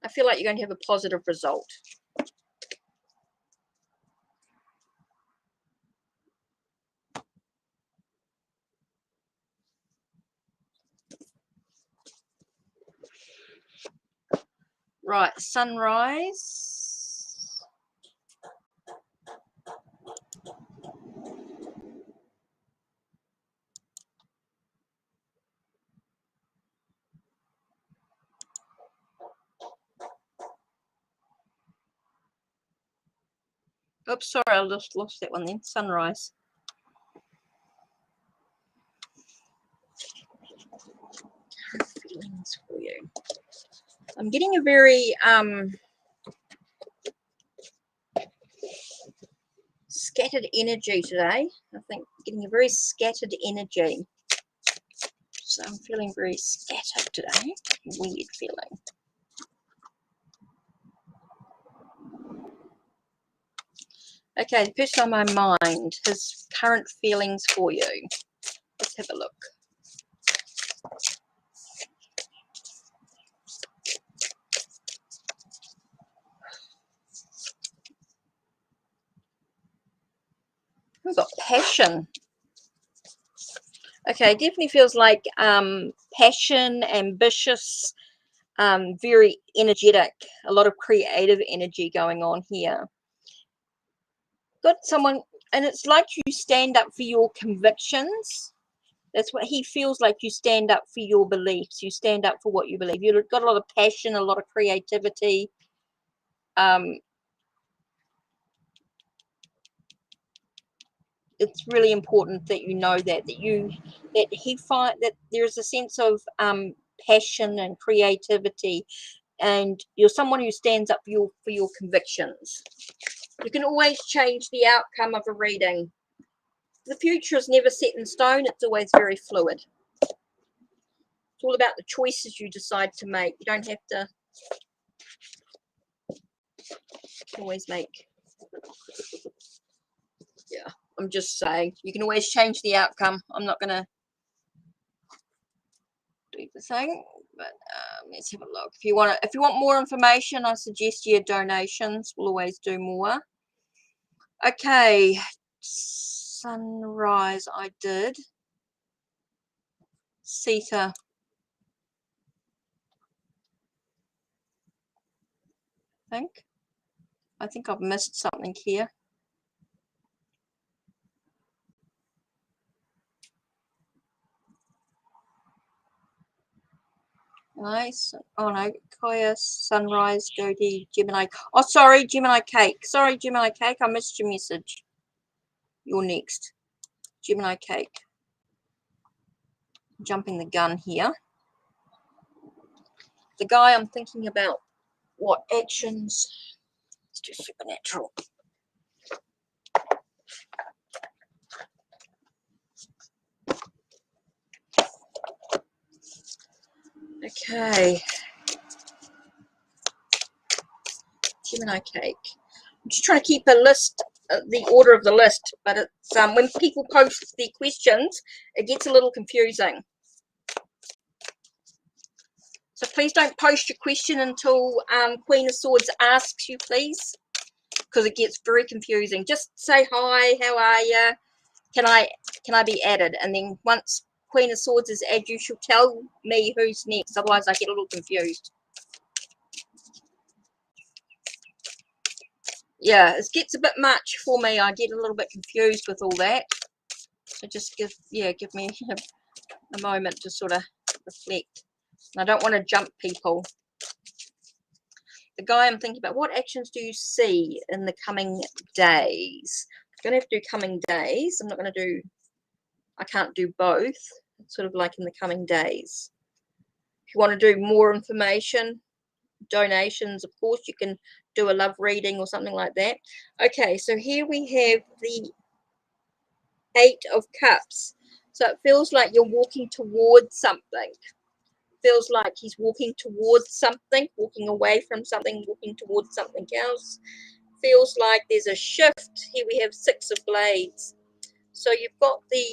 I feel like you're going to have a positive result. Right, sunrise. Oops, sorry, I just lost that one then. Sunrise. Feelings for you. I'm getting a very scattered energy today. I think getting a very scattered energy. So I'm feeling very scattered today. Weird feeling. Okay, the person on my mind, his current feelings for you. Let's have a look. We've got passion. Okay, definitely feels like passion, ambitious, very energetic, a lot of creative energy going on here. Got someone, and it's like you stand up for your convictions. That's what he feels like. You stand up for your beliefs. You stand up for what you believe. You've got a lot of passion, a lot of creativity. It's really important that you know that he find that there's a sense of passion and creativity, and you're someone who stands up for your convictions. You can always change the outcome of a reading. The future is never set in stone. It's always very fluid. It's all about the choices you decide to make. You don't have to always make. Yeah, I'm just saying you can always change the outcome. I'm not going to do the thing, but let's have a look. If you want more information, I suggest your donations. We'll always do more. Okay, sunrise. I did. Theta. I think I've missed something here. Nice. Oh no, Koya, sunrise, Jody, Gemini. Oh, sorry, Gemini cake. Sorry, Gemini cake. I missed your message. You're next. Gemini cake. Jumping the gun here. The guy I'm thinking about, what actions? It's just supernatural. Okay. Gemini cake. I'm just trying to keep a list, the order of the list, but it's when people post the questions, it gets a little confusing. So please don't post your question until Queen of Swords asks you, please, because it gets very confusing. Just say hi, how are you? Can I be added? And then once Queen of Swords is added, you should tell me who's next. Otherwise, I get a little confused. Yeah, it gets a bit much for me. I get a little bit confused with all that. So just give me a moment to sort of reflect. I don't want to jump people. The guy I'm thinking about, what actions do you see in the coming days? I'm going to have to do coming days. I'm not going to do, I can't do both. It's sort of like in the coming days. If you want to do more information, donations, of course, you can do a love reading or something like that. Okay, so here we have the 8 of Cups. So it feels like you're walking towards something. Feels like he's walking towards something, walking away from something, walking towards something else. Feels like there's a shift. Here we have 6 of Blades. So you've got the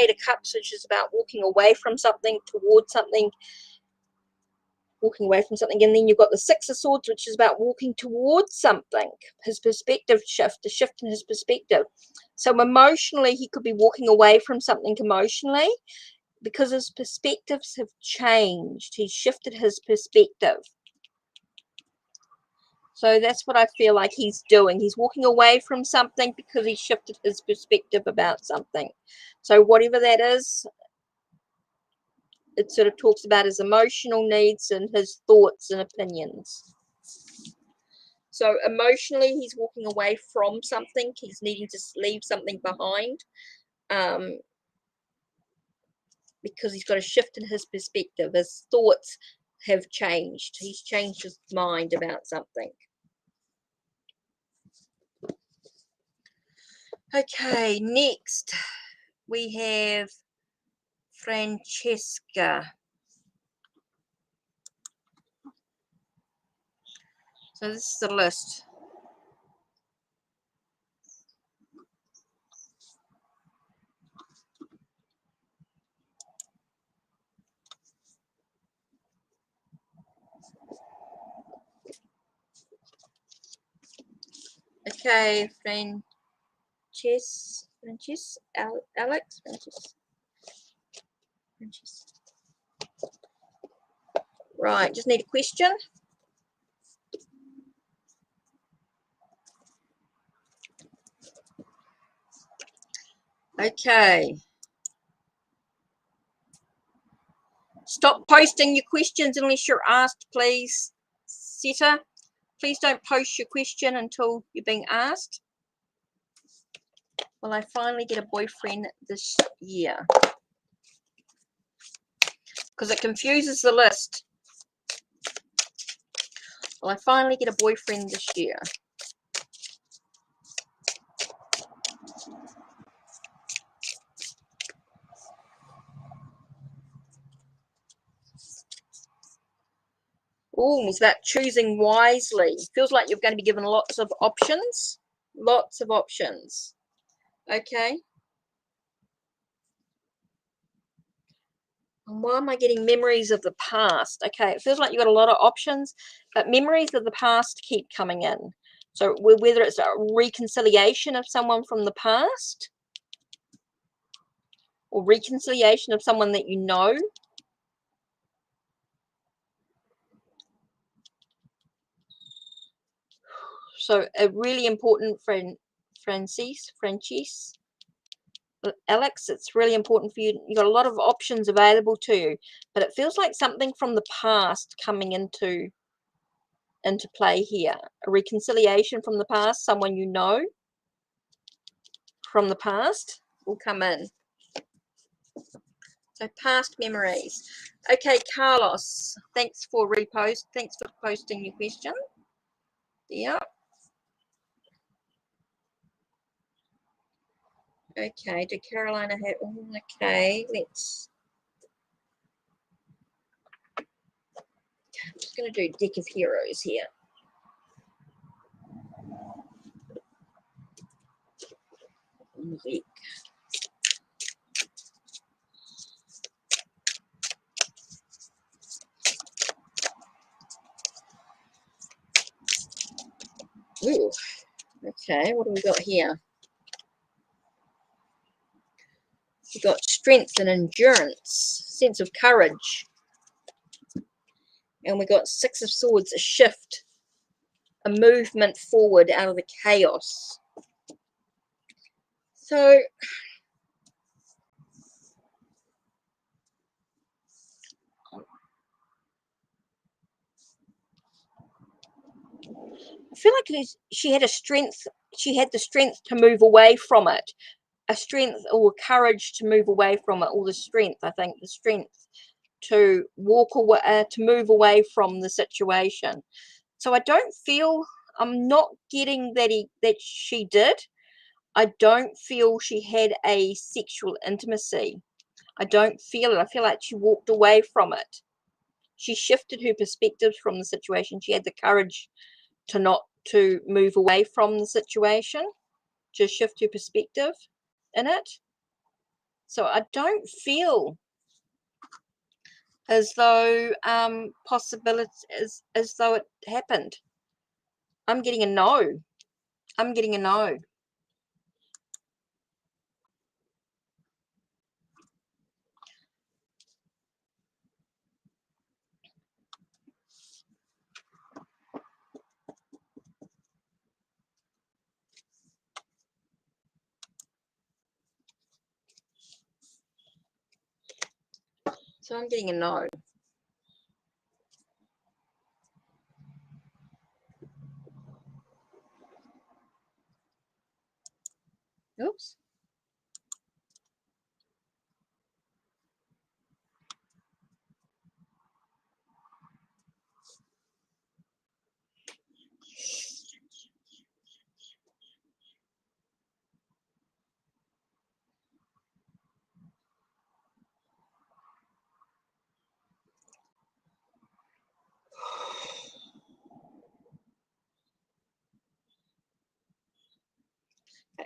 8 of Cups, which is about walking away from something, towards something, walking away from something. And then you've got the 6 of Swords, which is about walking towards something. His perspective shift, a shift in his perspective. So emotionally, he could be walking away from something emotionally, because his perspectives have changed. He's shifted his perspective. So that's what I feel like he's doing. He's walking away from something because he shifted his perspective about something. So whatever that is, it sort of talks about his emotional needs and his thoughts and opinions. So emotionally, he's walking away from something. He's needing to leave something behind. Because he's got a shift in his perspective. His thoughts have changed. He's changed his mind about something. Okay, next we have Francesca. So this is the list. Okay, Alex. Right, just need a question. Okay. Stop posting your questions unless you're asked, please, Seta. Please don't post your question until you're being asked. Will I finally get a boyfriend this year? Because it confuses the list. Will I finally get a boyfriend this year? Oh, it's about choosing wisely. Feels like you're going to be given lots of options. Lots of options. Okay. And why am I getting memories of the past? Okay, it feels like you've got a lot of options, but memories of the past keep coming in. So whether it's a reconciliation of someone from the past or reconciliation of someone that you know. So a really important friend, Francis, Alex, it's really important for you. You've got a lot of options available to you, but it feels like something from the past coming into play here. A reconciliation from the past, someone you know from the past will come in. So past memories. Okay, Carlos, thanks for repost. Thanks for posting your question. Yeah. Okay, did Carolina have, okay, let's, I'm just going to do Deck of Heroes here. Ooh, Okay, what do we got here? We've got strength and endurance, sense of courage. And we got Six of Swords, a shift, a movement forward out of the chaos. So I feel like she had the strength to move away from it, a strength or courage to move away from it, or the strength, I think, the strength to walk away, to move away from the situation. So I don't feel, I'm not getting that she did. I don't feel she had a sexual intimacy. I don't feel it. I feel like she walked away from it. She shifted her perspectives from the situation. She had the courage to not to move away from the situation, to shift her perspective in it. So I don't feel as though possibility as though it happened. I'm getting a no. I'm getting a no. So I'm getting a no. Oops.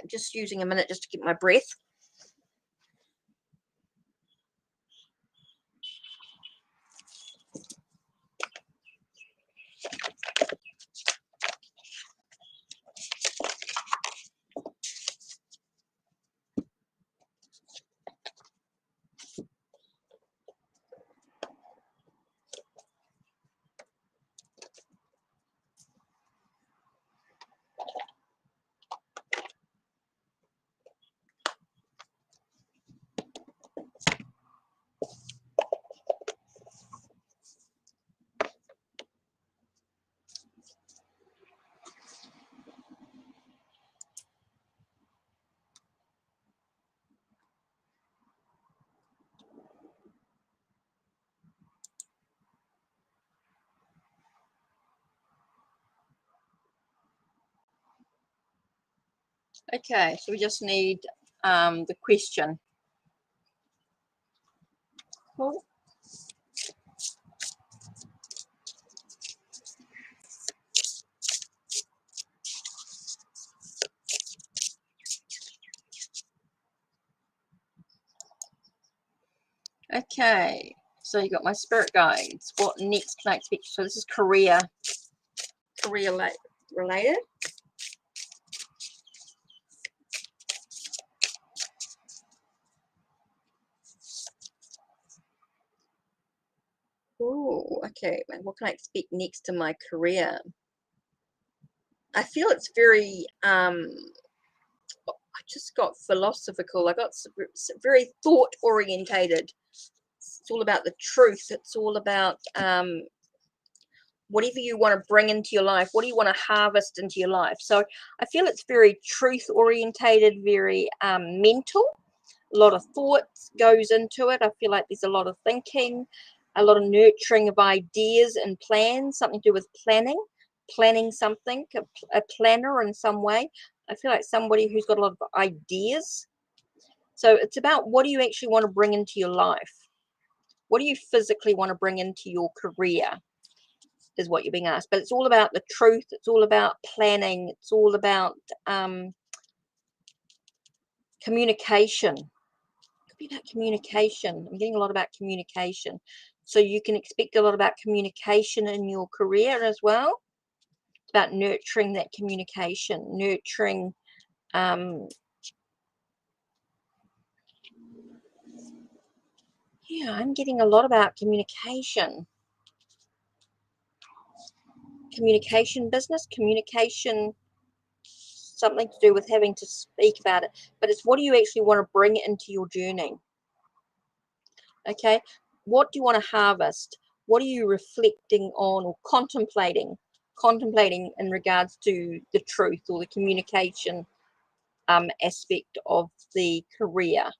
Just using a minute just to get my breath. Okay, so we just need the question. Cool. Okay, so you got my spirit guides. What next can I expect? So this is career related. Oh, okay. What can I expect next to my career? I feel it's very I just got philosophical. I got very thought orientated. It's all about the truth. It's all about whatever you want to bring into your life. What do you want to harvest into your life? So I feel it's very truth orientated, very mental. A lot of thought goes into it. I feel like there's a lot of thinking, a lot of nurturing of ideas and plans, something to do with planning something, a planner in some way. I feel like somebody who's got a lot of ideas. So it's about, what do you actually want to bring into your life? What do you physically want to bring into your career is what you're being asked. But it's all about the truth. It's all about planning. It's all about communication. Could be about communication. I'm getting a lot about communication. So you can expect a lot about communication in your career as well. about nurturing that communication, nurturing yeah, I'm getting a lot about communication business, communication, something to do with having to speak about it, but it's what do you actually want to bring into your journey? Okay, what do you want to harvest? What are you reflecting on or contemplating in regards to the truth or the communication aspect of the career?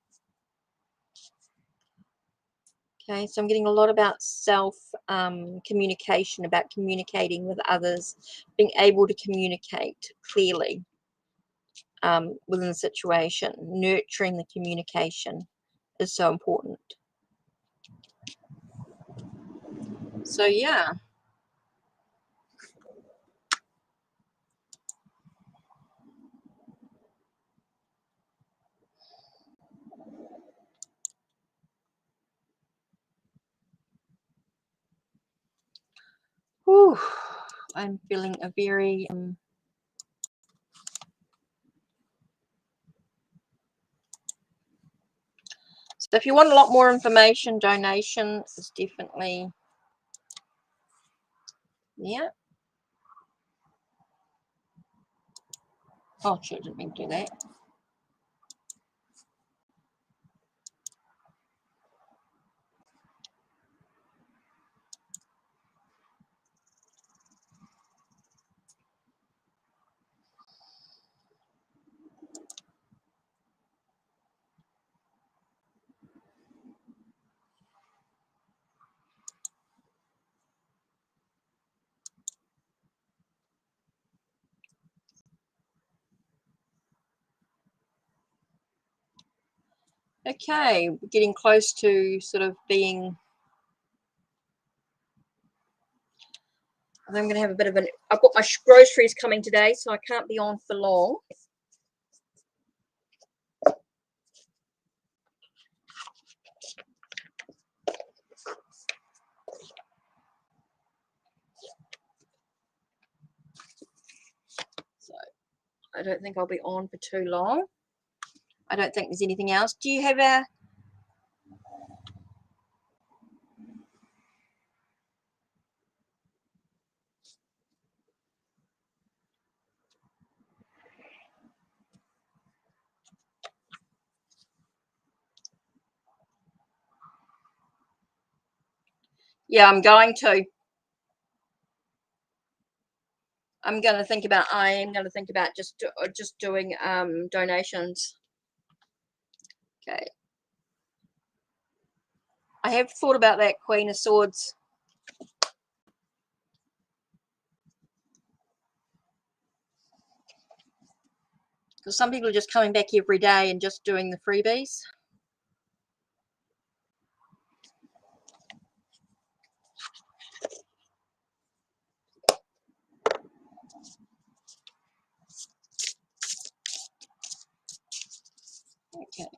Okay, so I'm getting a lot about self communication, about communicating with others, being able to communicate clearly within the situation. Nurturing the communication is so important. So yeah. Whew, I'm feeling a very so if you want a lot more information, donation is definitely, yeah. Oh, sure, didn't mean to do that. Okay, we're getting close to sort of being, I'm going to have a bit of an, I've got my groceries coming today, so I can't be on for long. So I don't think I'll be on for too long. I don't think there's anything else. Do you have a, yeah, I'm going to think about, I am going to think about just doing donations. Okay. I have thought about that Queen of Swords. Because some people are just coming back every day and just doing the freebies. Okay.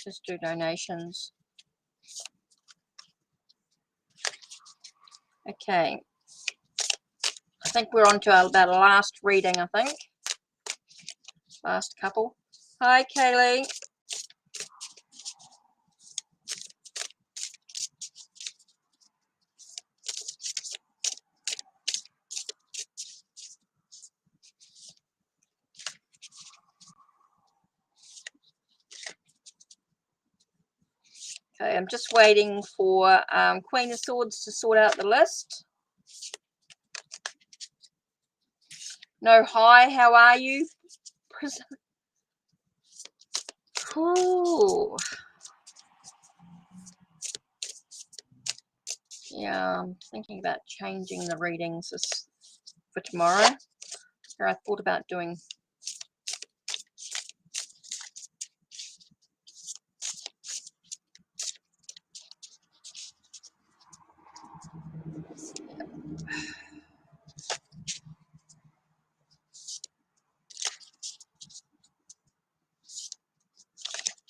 Just do donations. Okay. I think we're on to about a last reading, I think. Last couple. Hi, Kaylee. Okay, I'm just waiting for Queen of Swords to sort out the list. No, hi, how are you? Cool. Yeah, I'm thinking about changing the readings for tomorrow. Or I thought about doing.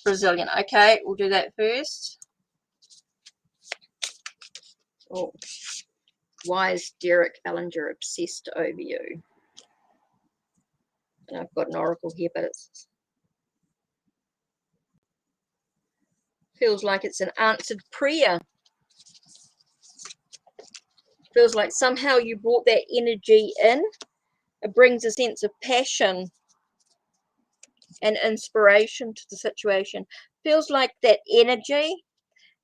Brazilian. Okay, we'll do that first. Oh, Why is Derek Ellinger obsessed over you? And I've got an oracle here, but it feels like it's an answered prayer. Feels like somehow you brought that energy in. It brings a sense of passion and inspiration to the situation. Feels like that energy.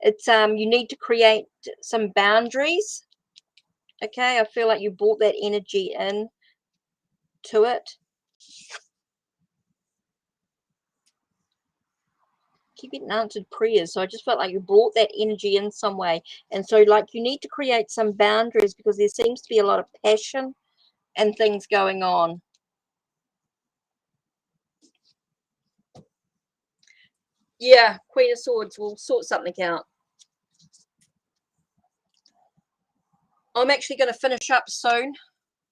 It's you need to create some boundaries. Okay, I feel like you brought that energy in to it. Keep getting answered prayers, so I just felt like you brought that energy in some way, and so like you need to create some boundaries because there seems to be a lot of passion and things going on. Yeah, Queen of Swords, we'll sort something out. I'm actually going to finish up soon,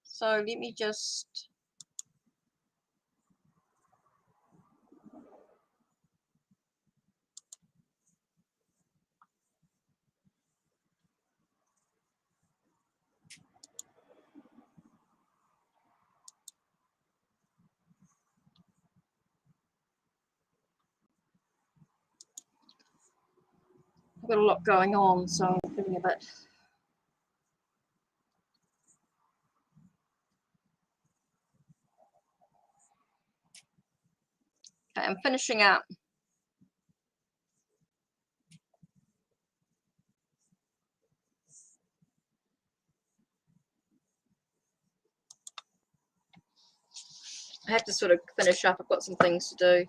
so let me just I've got a lot going on, so I'm feeling a bit. Okay, I'm finishing up. I have to sort of finish up. I've got some things to do.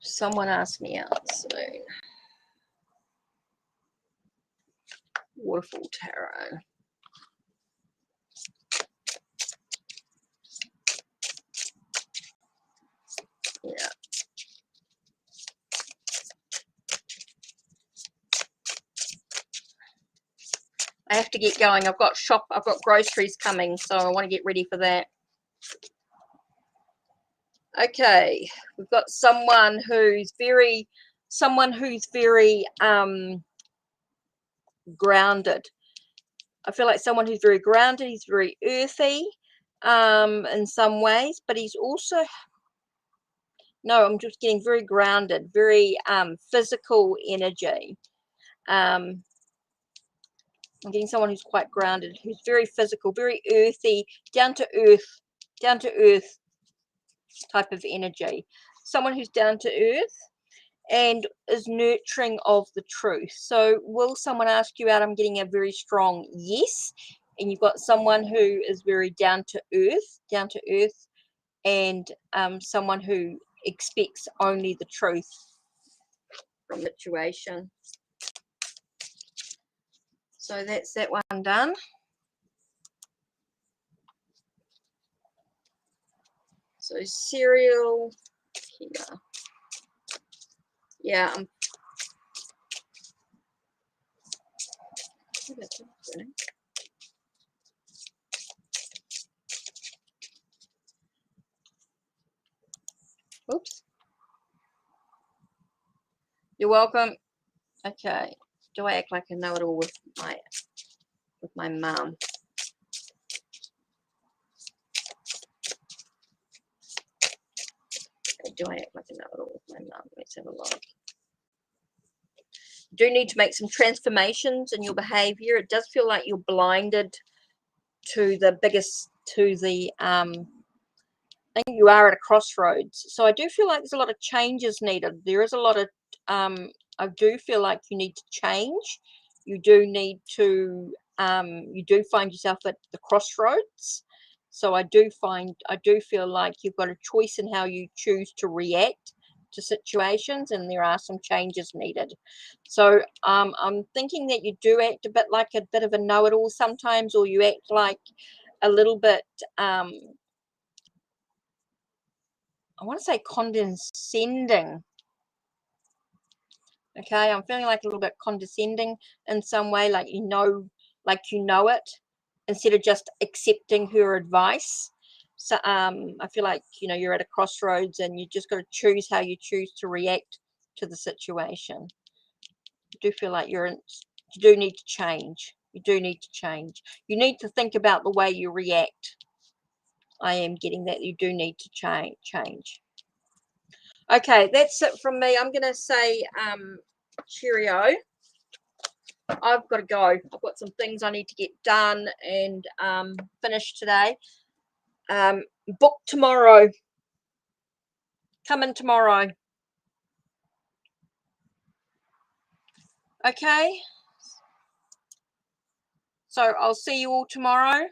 Someone asked me out soon. Waterfall Tarot. Yeah. I have to get going. I've got groceries coming, so I want to get ready for that. Okay, we've got someone who's very grounded. I feel like someone who's very grounded. He's very earthy in some ways, but he's also, no, I'm just getting very grounded, very physical energy. I'm getting someone who's quite grounded, who's very physical, very earthy, down to earth type of energy. Someone who's down to earth and is nurturing of the truth. So will someone ask you out? I'm getting a very strong yes. And you've got someone who is very down to earth, and someone who expects only the truth from the situation. So that's that one done. So cereal here. Yeah, oops. You're welcome. Okay. Do I act like I know it all with my mum? Do I act like I know it all with my mum? Let's have a look. You do need to make some transformations in your behavior. It does feel like you're blinded to the I think you are at a crossroads. So I do feel like there's a lot of changes needed. There is a lot of I do feel like you need to change. You do need to you do find yourself at the crossroads. So I do feel like you've got a choice in how you choose to react to situations, and there are some changes needed. So I'm thinking that you do act a bit like a bit of a know-it-all sometimes, or you act like a little bit I want to say condescending. Okay, I'm feeling like a little bit condescending in some way, like like you know it, instead of just accepting her advice. So I feel like you're at a crossroads and you just got to choose how you choose to react to the situation. I do feel like you do need to change. You do need to change. You need to think about the way you react. I am getting that you do need to change. Okay, that's it from me. I'm gonna say cheerio. I've got to go. I've got some things I need to get done and finish today. Book tomorrow. Come in tomorrow. Okay. So I'll see you all tomorrow.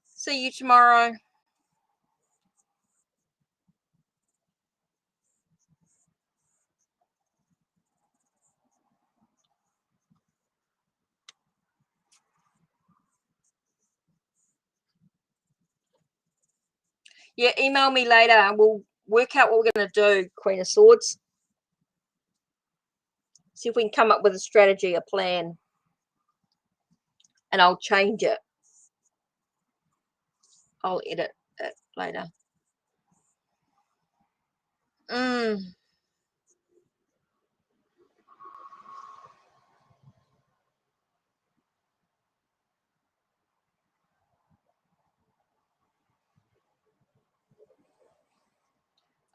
See you tomorrow. Yeah, email me later and we'll work out what we're going to do, Queen of Swords. See if we can come up with a strategy, a plan. And I'll change it. I'll edit it later.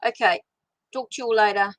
Okay. Talk to you all later.